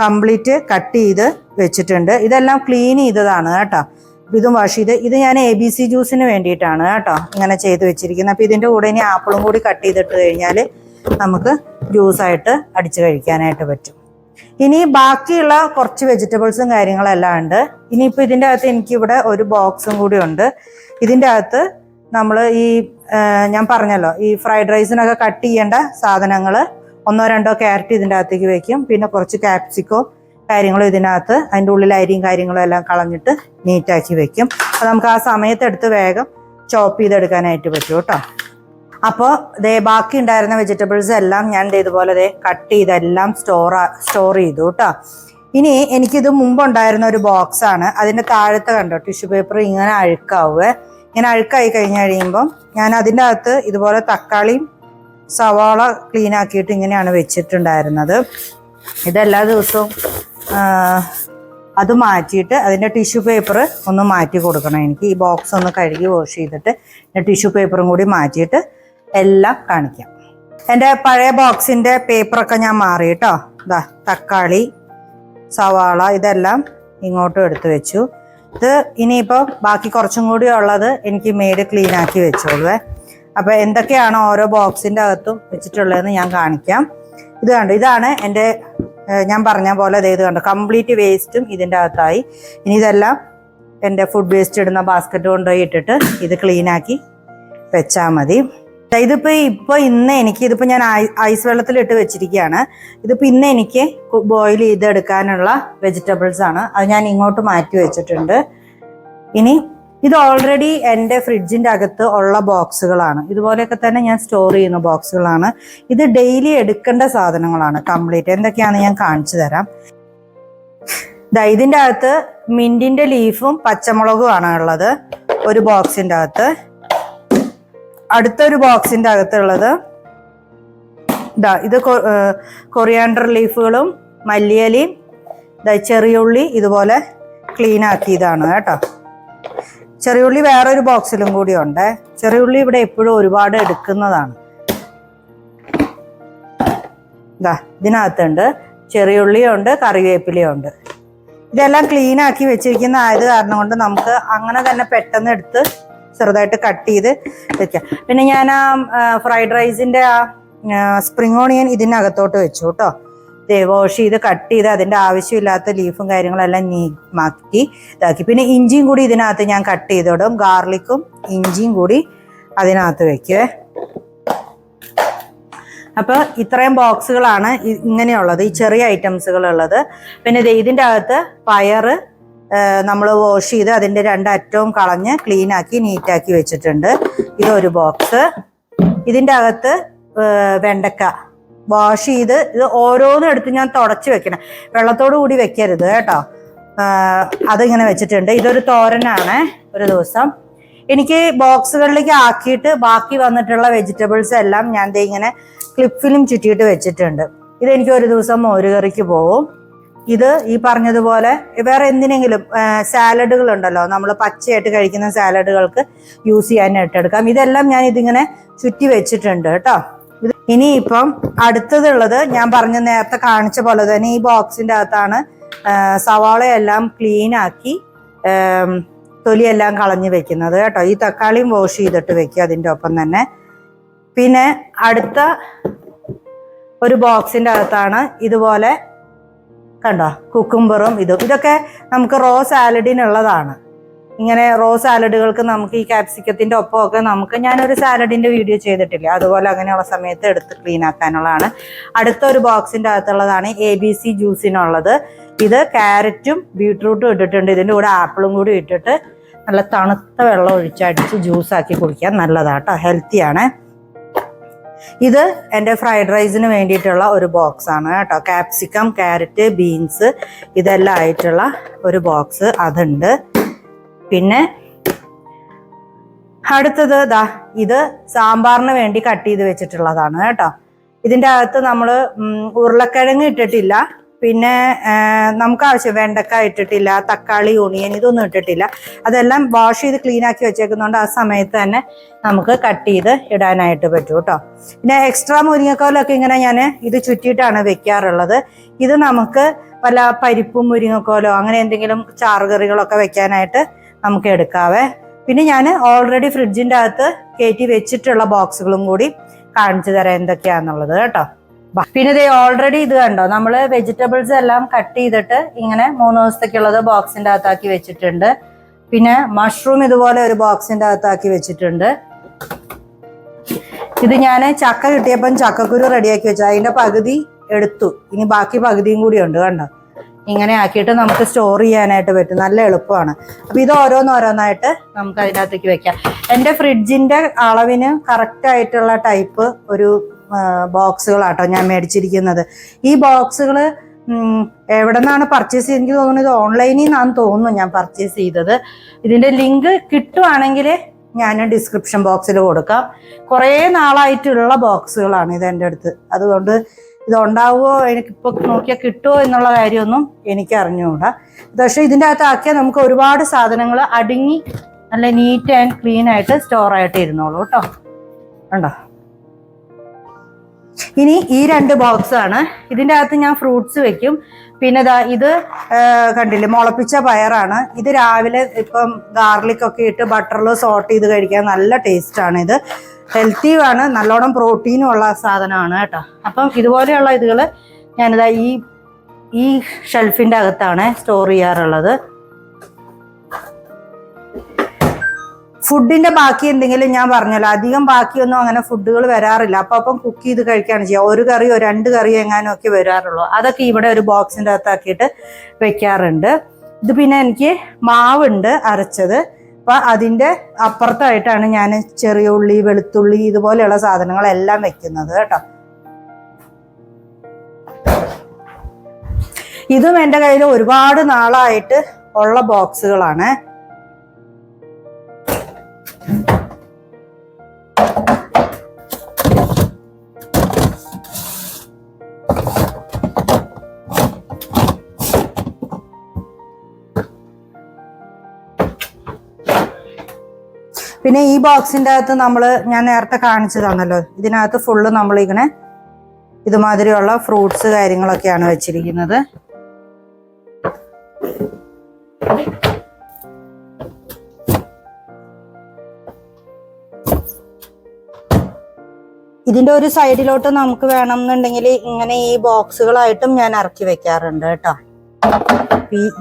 കംപ്ലീറ്റ് കട്ട് ചെയ്ത് വെച്ചിട്ടുണ്ട്. ഇതെല്ലാം ക്ലീൻ ചെയ്തതാണ് കേട്ടോ. ഇതും വാഷ് ചെയ്ത് ഇത് ഞാൻ ABC ജ്യൂസിന് വേണ്ടിയിട്ടാണ് കേട്ടോ ഇങ്ങനെ ചെയ്ത് വെച്ചിരിക്കുന്നത്. അപ്പോൾ ഇതിൻ്റെ കൂടെ ഇനി ആപ്പിളും കൂടി കട്ട് ചെയ്തിട്ട് കഴിഞ്ഞാൽ നമുക്ക് ജ്യൂസായിട്ട് അടിച്ച് കഴിക്കാനായിട്ട് പറ്റും. ഇനി ബാക്കിയുള്ള കുറച്ച് വെജിറ്റബിൾസും കാര്യങ്ങളെല്ലാം ഉണ്ട്. ഇനിയിപ്പോൾ ഇതിൻ്റെ അകത്ത് എനിക്കിവിടെ ഒരു ബോക്സും കൂടി ഉണ്ട്. ഇതിൻ്റെ അകത്ത് നമ്മൾ ഈ ഞാൻ പറഞ്ഞല്ലോ ഈ ഫ്രൈഡ് റൈസിനൊക്കെ കട്ട് ചെയ്യേണ്ട സാധനങ്ങൾ 1-2 ക്യാരറ്റ് ഇതിൻ്റെ അകത്തേക്ക് വെക്കും. പിന്നെ കുറച്ച് ക്യാപ്സിക്കോ കാര്യങ്ങളും ഇതിനകത്ത് അതിൻ്റെ ഉള്ളിൽ അരിയും കാര്യങ്ങളും എല്ലാം കളഞ്ഞിട്ട് നീറ്റാക്കി വെക്കും. അപ്പോൾ നമുക്ക് ആ സമയത്തെടുത്ത് വേഗം ചോപ്പ് ചെയ്തെടുക്കാനായിട്ട് പറ്റും കേട്ടോ. അപ്പോൾ ബാക്കി ഉണ്ടായിരുന്ന വെജിറ്റബിൾസ് എല്ലാം ഞാൻ ഇതുപോലെ കട്ട് ചെയ്തെല്ലാം സ്റ്റോർ ചെയ്തു കേട്ടോ. ഇനി എനിക്കിത് മുമ്പുണ്ടായിരുന്ന ഒരു ബോക്സാണ്. അതിൻ്റെ താഴത്തെ കണ്ടോ ടിഷ്യൂ പേപ്പർ ഇങ്ങനെ അഴുക്കാവുക. ഇങ്ങനെ അഴുക്കായി കഴിയുമ്പം ഞാൻ അതിൻ്റെ അകത്ത് ഇതുപോലെ തക്കാളിയും സവാള ക്ലീൻ ആക്കിയിട്ട് ഇങ്ങനെയാണ് വെച്ചിട്ടുണ്ടായിരുന്നത്. ഇതെല്ലാ ദിവസവും അത് മാറ്റിയിട്ട് അതിൻ്റെ ടിഷ്യൂ പേപ്പർ ഒന്ന് മാറ്റി കൊടുക്കണം എനിക്ക്. ഈ ബോക്സ് ഒന്ന് കഴുകി വാഷ് ചെയ്തിട്ട് ടിഷ്യൂ പേപ്പറും കൂടി മാറ്റിയിട്ട് എല്ലാം കാണിക്കാം. എൻ്റെ പഴയ ബോക്സിൻ്റെ പേപ്പറൊക്കെ ഞാൻ മാറി കേട്ടോ. ഇതാ തക്കാളി സവാള ഇതെല്ലാം ഇങ്ങോട്ടും എടുത്ത് വെച്ചു. ഇത് ഇനിയിപ്പോൾ ബാക്കി കുറച്ചും കൂടി ഉള്ളത് എനിക്ക് മെയ്ഡ് ക്ലീൻ ആക്കി വെച്ചോളുവേ. അപ്പോൾ എന്തൊക്കെയാണോ ഓരോ ബോക്സിൻ്റെ അകത്തും വെച്ചിട്ടുള്ളതെന്ന് ഞാൻ കാണിക്കാം. ഇത് കണ്ടു, ഇതാണ് എൻ്റെ ഞാൻ പറഞ്ഞ പോലെ ഇത് കണ്ടു കംപ്ലീറ്റ് വേസ്റ്റും ഇതിൻ്റെ അകത്തായി. ഇനി ഇതെല്ലാം എൻ്റെ ഫുഡ് വേസ്റ്റ് ഇടുന്ന ബാസ്ക്കറ്റ് കൊണ്ടുപോയി ഇട്ടിട്ട് ഇത് ക്ലീനാക്കി വെച്ചാൽ മതി. ഇതിപ്പോൾ ഇന്ന് എനിക്ക് ഇതിപ്പോൾ ഞാൻ ഐസ് വെള്ളത്തിലിട്ട് വെച്ചിരിക്കുകയാണ്. ഇതിപ്പോൾ ഇന്ന് എനിക്ക് ബോയിൽ ചെയ്തെടുക്കാനുള്ള വെജിറ്റബിൾസ് ആണ്. അത് ഞാൻ ഇങ്ങോട്ട് മാറ്റി വെച്ചിട്ടുണ്ട്. ഇനി ഇത് ഓൾറെഡി എൻ്റെ ഫ്രിഡ്ജിൻ്റെ അകത്ത് ഉള്ള ബോക്സുകളാണ്. ഇതുപോലെയൊക്കെ തന്നെ ഞാൻ സ്റ്റോർ ചെയ്യുന്ന ബോക്സുകളാണ്. ഇത് ഡെയിലി എടുക്കേണ്ട സാധനങ്ങളാണ് കംപ്ലീറ്റ്. എന്തൊക്കെയാണെന്ന് ഞാൻ കാണിച്ചു തരാം. ഇതിൻ്റെ അകത്ത് മിൻറ്റിൻ്റെ ലീഫും പച്ചമുളകും ആണ് ഉള്ളത് ഒരു ബോക്സിൻ്റെ അകത്ത്. അടുത്തൊരു ബോക്സിൻ്റെ അകത്തുള്ളത് ഇത് കൊറിയാണ്ടർ ലീഫുകളും മല്ലിയിലയും ചെറിയുള്ളി ഇതുപോലെ ക്ലീൻ ആക്കിയതാണ് കേട്ടോ. ചെറിയുള്ളി വേറൊരു ബോക്സിലും കൂടി ഉണ്ട്. ചെറിയുള്ളി ഇവിടെ എപ്പോഴും ഒരുപാട് എടുക്കുന്നതാണ്. ഇതിനകത്തുണ്ട് ചെറിയുള്ളിയും ഉണ്ട് കറിവേപ്പിലയും ഉണ്ട്. ഇതെല്ലാം ക്ലീൻ ആക്കി വെച്ചിരിക്കുന്ന ആയത് കാരണം കൊണ്ട് നമുക്ക് അങ്ങനെ തന്നെ പെട്ടെന്ന് എടുത്ത് ചെറുതായിട്ട് കട്ട് ചെയ്ത് വെക്കാം. പിന്നെ ഞാൻ ആ ഫ്രൈഡ് റൈസിൻ്റെ ആ സ്പ്രിംഗ് ഓണിയൻ ഇതിനകത്തോട്ട് വെച്ചു കേട്ടോ. വാഷ് ചെയ്ത് കട്ട് ചെയ്ത് അതിൻ്റെ ആവശ്യമില്ലാത്ത ലീഫും കാര്യങ്ങളെല്ലാം മാറ്റി ഇതാക്കി. പിന്നെ ഇഞ്ചിയും കൂടി ഇതിനകത്ത് ഞാൻ കട്ട് ചെയ്തിടും. ഗാർലിക്കും ഇഞ്ചിയും കൂടി അതിനകത്ത് വെക്കുവേ. അപ്പോൾ ഇത്രയും ബോക്സുകളാണ് ഇങ്ങനെയുള്ളത്, ഈ ചെറിയ ഐറ്റംസുകളുള്ളത്. പിന്നെ ഇതിൻ്റെ അകത്ത് പയറ് നമ്മൾ വാഷ് ചെയ്ത് അതിൻ്റെ 2 അറ്റവും കളഞ്ഞ് ക്ലീനാക്കി നീറ്റാക്കി വെച്ചിട്ടുണ്ട്. ഇതൊരു ബോക്സ്. ഇതിൻ്റെ അകത്ത് വെണ്ടക്ക വാഷ് ചെയ്ത് ഇത് ഓരോന്നും എടുത്ത് ഞാൻ തുടച്ച് വെക്കണം. വെള്ളത്തോടു കൂടി വെക്കരുത് കേട്ടോ. അതിങ്ങനെ വെച്ചിട്ടുണ്ട്. ഇതൊരു തോരനാണ്. ഒരു ദിവസം എനിക്ക് ബോക്സുകളിലേക്ക് ആക്കിയിട്ട് ബാക്കി വന്നിട്ടുള്ള വെജിറ്റബിൾസ് എല്ലാം ഞാൻ ഇങ്ങനെ ക്ലിപ്പ് ഫിലിം ചുറ്റിയിട്ട് വെച്ചിട്ടുണ്ട്. ഇതെനിക്ക് ഒരു ദിവസം മോരുകറിക്ക് പോകും. ഇത് ഈ പറഞ്ഞതുപോലെ വേറെ എന്തിനെങ്കിലും സാലഡുകൾ ഉണ്ടല്ലോ, നമ്മൾ പച്ചയായിട്ട് കഴിക്കുന്ന സാലഡുകൾക്ക് യൂസ് ചെയ്യാനായിട്ട് എടുക്കാം. ഇതെല്ലാം ഞാൻ ഇതിങ്ങനെ ചുറ്റി വെച്ചിട്ടുണ്ട് കേട്ടോ. ഇനിയിപ്പം അടുത്തതുള്ളത് ഞാൻ പറഞ്ഞ നേരത്തെ കാണിച്ച പോലെ തന്നെ ഈ ബോക്സിൻ്റെ അകത്താണ് സവാളയെല്ലാം ക്ലീൻ ആക്കി തൊലിയെല്ലാം കളഞ്ഞ് വെക്കുന്നത് കേട്ടോ. ഈ തക്കാളിയും വാഷ് ചെയ്തിട്ട് വെക്കുക അതിൻ്റെ ഒപ്പം തന്നെ. പിന്നെ അടുത്ത ഒരു ബോക്സിൻ്റെ അകത്താണ് ഇതുപോലെ കണ്ടോ കുക്കുംബറും ഇതൊക്കെ നമുക്ക് റോ സാലഡിനുള്ളതാണ്. ഇങ്ങനെ റോ സാലഡുകൾക്ക് നമുക്ക് ഈ ക്യാപ്സിക്കത്തിൻ്റെ ഒപ്പമൊക്കെ നമുക്ക് ഞാനൊരു സാലഡിൻ്റെ വീഡിയോ ചെയ്തിട്ടില്ല, അതുപോലെ അങ്ങനെയുള്ള സമയത്ത് എടുത്ത് ക്ലീൻ ആക്കാനുള്ളതാണ്. അടുത്തൊരു ബോക്സിൻ്റെ അകത്തുള്ളതാണ് ABC ജ്യൂസിനുള്ളത്. ഇത് ക്യാരറ്റും ബീട്രൂട്ടും ഇട്ടിട്ടുണ്ട്. ഇതിൻ്റെ കൂടെ ആപ്പിളും കൂടി ഇട്ടിട്ട് നല്ല തണുത്ത വെള്ളം ഒഴിച്ചടിച്ച് ജ്യൂസാക്കി കുടിക്കാൻ നല്ലതാട്ടോ, ഹെൽത്തിയാണ്. ഇത് എൻ്റെ ഫ്രൈഡ് റൈസിന് വേണ്ടിയിട്ടുള്ള ഒരു ബോക്സാണ് കേട്ടോ. ക്യാപ്സിക്കം, ക്യാരറ്റ്, ബീൻസ് ഇതെല്ലാം ആയിട്ടുള്ള ഒരു ബോക്സ് അതുണ്ട്. പിന്നെ അടുത്തത് ഇത് സാമ്പാറിന് വേണ്ടി കട്ട് ചെയ്ത് വെച്ചിട്ടുള്ളതാണ് കേട്ടോ. ഇതിൻ്റെ അകത്ത് നമ്മൾ ഉരുളക്കിഴങ്ങ് ഇട്ടിട്ടില്ല, പിന്നെ നമുക്ക് ആവശ്യം വെണ്ടക്ക ഇട്ടിട്ടില്ല, തക്കാളി, ഒണിയൻ ഇതൊന്നും ഇട്ടിട്ടില്ല. അതെല്ലാം വാഷ് ചെയ്ത് ക്ലീൻ ആക്കി വെച്ചേക്കുന്നതുകൊണ്ട് ആ സമയത്ത് തന്നെ നമുക്ക് കട്ട് ചെയ്ത് ഇടാനായിട്ട് പറ്റും കേട്ടോ. പിന്നെ എക്സ്ട്രാ മുരിങ്ങക്കോലൊക്കെ ഇങ്ങനെ ഞാൻ ഇത് ചുറ്റിയിട്ടാണ് വെക്കാറുള്ളത്. ഇത് നമുക്ക് വല്ല പരിപ്പും മുരിങ്ങക്കോലോ അങ്ങനെ എന്തെങ്കിലും ചാറുകറികളൊക്കെ വെക്കാനായിട്ട് നമുക്ക് എടുക്കാവേ. പിന്നെ ഞാൻ ഓൾറെഡി ഫ്രിഡ്ജിൻ്റെ അകത്ത് കയറ്റി വെച്ചിട്ടുള്ള ബോക്സുകളും കൂടി കാണിച്ചു തരാം എന്തൊക്കെയാണെന്നുള്ളത് കേട്ടോ. പിന്നെ ഇത് ഓൾറെഡി ഇത് കണ്ടോ, നമ്മൾ വെജിറ്റബിൾസ് എല്ലാം കട്ട് ചെയ്തിട്ട് ഇങ്ങനെ 3 ദിവസത്തേക്കുള്ളത് ബോക്സിൻ്റെ അകത്താക്കി വെച്ചിട്ടുണ്ട്. പിന്നെ മഷ്റൂം ഇതുപോലെ ഒരു ബോക്സിൻ്റെ അകത്താക്കി വെച്ചിട്ടുണ്ട്. ഇത് ഞാൻ ചക്ക കിട്ടിയപ്പം ചക്കക്കുരു റെഡിയാക്കി വെച്ചു, അതിൻ്റെ പകുതി എടുത്തു, ഇനി ബാക്കി പകുതിയും കൂടി ഉണ്ട് കണ്ടോ. ഇങ്ങനെ ആക്കിയിട്ട് നമുക്ക് സ്റ്റോർ ചെയ്യാനായിട്ട് പറ്റും, നല്ല എളുപ്പമാണ്. അപ്പം ഇത് ഓരോന്നോരോന്നായിട്ട് നമുക്ക് അതിനകത്തേക്ക് വെക്കാം. എൻ്റെ ഫ്രിഡ്ജിൻ്റെ അളവിന് കറക്റ്റായിട്ടുള്ള ടൈപ്പ് ഒരു ബോക്സുകളാട്ടോ ഞാൻ മേടിച്ചിരിക്കുന്നത്. ഈ ബോക്സുകൾ എവിടെ നിന്നാണ് പർച്ചേസ് ചെയ്ത്, എനിക്ക് തോന്നുന്നു ഇത് ഓൺലൈനിൽ നിന്നാണെന്ന് തോന്നുന്നു ഞാൻ പർച്ചേസ് ചെയ്തത്. ഇതിൻ്റെ ലിങ്ക് കിട്ടുവാണെങ്കിൽ ഞാൻ ഡിസ്ക്രിപ്ഷൻ ബോക്സിൽ കൊടുക്കാം. കുറേ നാളായിട്ടുള്ള ബോക്സുകളാണ് ഇത് എൻ്റെ അടുത്ത്, അതുകൊണ്ട് ഇതുണ്ടാവുമോ എനിക്കിപ്പോൾ നോക്കിയാൽ കിട്ടുമോ എന്നുള്ള കാര്യമൊന്നും എനിക്ക് അറിഞ്ഞുകൂടാ. പക്ഷേ ഇതിൻ്റെ അകത്താക്കിയാൽ നമുക്ക് ഒരുപാട് സാധനങ്ങൾ അടുങ്ങി നല്ല നീറ്റ് ആൻഡ് ക്ലീൻ ആയിട്ട് സ്റ്റോർ ആയിട്ട് ഇരുന്നോളൂ കേട്ടോ. കണ്ടോ, ഇനി ഈ 2 ബോക്സാണ്. ഇതിൻ്റെ അകത്ത് ഞാൻ ഫ്രൂട്ട്സ് വെക്കും. പിന്നെ ഇത് കണ്ടില്ലേ, മുളപ്പിച്ച പയറാണ്. ഇത് രാവിലെ ഇപ്പം ഗാർലിക്കൊക്കെ ഇട്ട് ബട്ടറിൽ സോട്ട് ചെയ്ത് കഴിക്കാൻ നല്ല ടേസ്റ്റാണ്. ഇത് ഹെൽത്തിയുമാണ്, നല്ലോണം പ്രോട്ടീനും ഉള്ള സാധനമാണ് കേട്ടോ. അപ്പം ഇതുപോലെയുള്ള ഇതുകൾ ഞാനിതാ ഈ ഷെൽഫിൻ്റെ അകത്താണ് സ്റ്റോർ ചെയ്യാറുള്ളത്. ഫുഡിന്റെ ബാക്കി എന്തെങ്കിലും ഞാൻ പറഞ്ഞല്ലോ, അധികം ബാക്കിയൊന്നും അങ്ങനെ ഫുഡുകൾ വരാറില്ല. അപ്പം കുക്ക് ചെയ്ത് കഴിക്കുകയാണ് ചെയ്യുക. 1 കറിയോ 2 കറിയോ എങ്ങാനും ഒക്കെ വരാറുള്ളൂ. അതൊക്കെ ഇവിടെ ഒരു ബോക്സിൻ്റെ അകത്താക്കിയിട്ട് വെക്കാറുണ്ട്. ഇത് പിന്നെ എനിക്ക് മാവുണ്ട് അരച്ചത്, അപ്പം അതിൻ്റെ അപ്പുറത്തായിട്ടാണ് ഞാൻ ചെറിയ ഉള്ളി, വെളുത്തുള്ളി ഇതുപോലെയുള്ള സാധനങ്ങളെല്ലാം വെക്കുന്നത് കേട്ടോ. ഇതും എൻ്റെ കയ്യിൽ ഒരുപാട് നാളായിട്ട് ഉള്ള ബോക്സുകളാണ്. പിന്നെ ഈ ബോക്സിൻ്റെ അകത്ത് ഞാൻ നേരത്തെ കാണിച്ചു തന്നല്ലോ, ഇതിനകത്ത് ഫുള്ള് നമ്മളിങ്ങനെ ഇതുമാതിരിയുള്ള ഫ്രൂട്ട്സ് കാര്യങ്ങളൊക്കെയാണ് വെച്ചിരിക്കുന്നത്. ഇതിൻ്റെ ഒരു സൈഡിലോട്ട് നമുക്ക് വേണമെന്നുണ്ടെങ്കിൽ ഇങ്ങനെ ഈ ബോക്സുകളായിട്ടും ഞാൻ ഇറക്കി വെക്കാറുണ്ട് കേട്ടോ.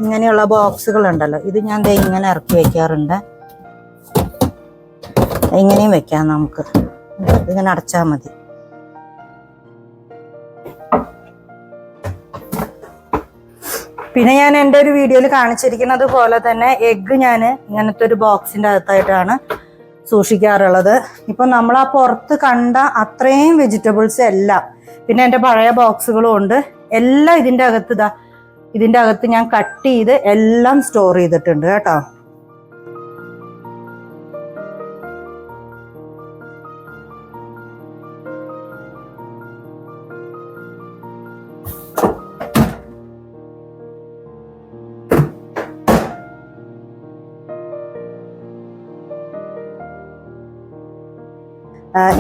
ഇങ്ങനെയുള്ള ബോക്സുകൾ ഉണ്ടല്ലോ, ഇത് ഞാൻ ഇങ്ങനെ ഇറക്കി വെക്കാറുണ്ട്. ഇങ്ങനെയും വെക്കാം നമുക്ക്, ഇതിങ്ങനെ അടച്ചാൽ മതി. പിന്നെ ഞാൻ എൻ്റെ ഒരു വീഡിയോയിൽ കാണിച്ചിരിക്കുന്നത് പോലെ തന്നെ എഗ്ഗ് ഞാൻ ഇങ്ങനത്തെ ഒരു ബോക്സിൻ്റെ അകത്തായിട്ടാണ് സൂക്ഷിക്കാറുള്ളത്. ഇപ്പം നമ്മൾ ആ പുറത്ത് കണ്ട അത്രയും വെജിറ്റബിൾസ് എല്ലാം, പിന്നെ എൻ്റെ പഴയ ബോക്സുകളും ഉണ്ട്, എല്ലാം ഇതിൻ്റെ അകത്ത് ഞാൻ കട്ട് ചെയ്ത് എല്ലാം സ്റ്റോർ ചെയ്തിട്ടുണ്ട് കേട്ടോ.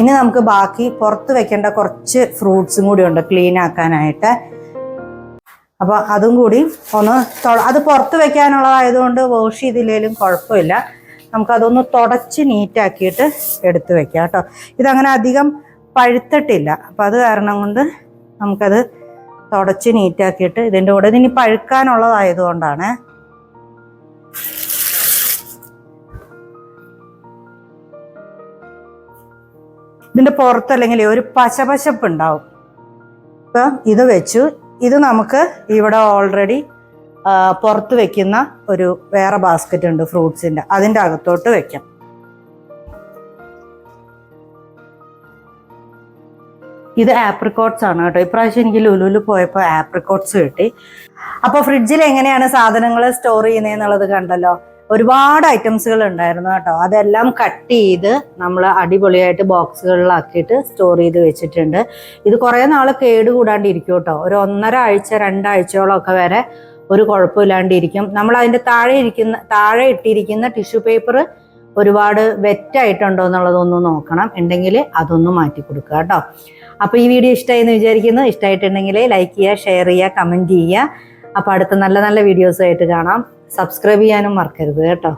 ഇനി നമുക്ക് ബാക്കി പുറത്ത് വെക്കേണ്ട കുറച്ച് ഫ്രൂട്ട്സും കൂടി ഉണ്ട് ക്ലീൻ ആക്കാനായിട്ട്. അപ്പോൾ അതും കൂടി ഒന്ന് അത് പുറത്ത് വെക്കാനുള്ളതായതുകൊണ്ട് വാഷ് ചെയ്തില്ലെങ്കിലും കുഴപ്പമില്ല, നമുക്കതൊന്ന് തുടച്ച് നീറ്റാക്കിയിട്ട് എടുത്ത് വെക്കാം കേട്ടോ. ഇതങ്ങനെ അധികം പഴുത്തിട്ടില്ല, അപ്പം അത് കാരണം കൊണ്ട് നമുക്കത് തുടച്ച് നീറ്റാക്കിയിട്ട് ഇതിൻ്റെ കൂടെ ഇതിനി പഴുക്കാനുള്ളതായതുകൊണ്ടാണ്. ഇതിൻ്റെ പുറത്തല്ലെങ്കിൽ ഒരു പശപശപ്പ് ഉണ്ടാവും. ഇപ്പം ഇത് വെച്ചു, ഇത് നമുക്ക് ഇവിടെ ഓൾറെഡി പുറത്ത് വെക്കുന്ന ഒരു വേറെ ബാസ്ക്കറ്റ് ഉണ്ട് ഫ്രൂട്ട്സിൻ്റെ, അതിൻ്റെ അകത്തോട്ട് വെക്കാം. ഇത് ആപ്രിക്കോട്ട്സ് ആണ് കേട്ടോ. ഇപ്രാവശ്യം എനിക്ക് ലുലുവിൽ പോയപ്പോൾ ആപ്രിക്കോട്ട്സ് കിട്ടി. അപ്പോൾ ഫ്രിഡ്ജിൽ എങ്ങനെയാണ് സാധനങ്ങൾ സ്റ്റോർ ചെയ്യുന്നതെന്നുള്ളത് കണ്ടല്ലോ. ഒരുപാട് ഐറ്റംസുകൾ ഉണ്ടായിരുന്നു കേട്ടോ. അതെല്ലാം കട്ട് ചെയ്ത് നമ്മൾ അടിപൊളിയായിട്ട് ബോക്സുകളിലാക്കിയിട്ട് സ്റ്റോർ ചെയ്ത് വെച്ചിട്ടുണ്ട്. ഇത് കുറേ നാൾ കേടുകൂടാണ്ടിരിക്കും കേട്ടോ. ഒരു 1.5 ആഴ്ച 2 ആഴ്ചയോളമൊക്കെ വരെ ഒരു കുഴപ്പമില്ലാണ്ടിരിക്കും. നമ്മൾ അതിൻ്റെ താഴെ ഇട്ടിരിക്കുന്ന ടിഷ്യൂ പേപ്പർ ഒരുപാട് വെറ്റായിട്ടുണ്ടോ എന്നുള്ളതൊന്ന് നോക്കണം, ഉണ്ടെങ്കിൽ അതൊന്ന് മാറ്റി കൊടുക്കുക കേട്ടോ. അപ്പോൾ ഈ വീഡിയോ ഇഷ്ടമായി എന്ന് വിചാരിക്കുന്നു. ഇഷ്ടമായിട്ടുണ്ടെങ്കിൽ ലൈക്ക് ചെയ്യുക, ഷെയർ ചെയ്യുക, കമൻറ്റ് ചെയ്യുക. അപ്പോൾ അടുത്ത നല്ല നല്ല വീഡിയോസുമായിട്ട് കാണാം. സബ്സ്ക്രൈബ് ചെയ്യാനും മറക്കരുത് കേട്ടോ.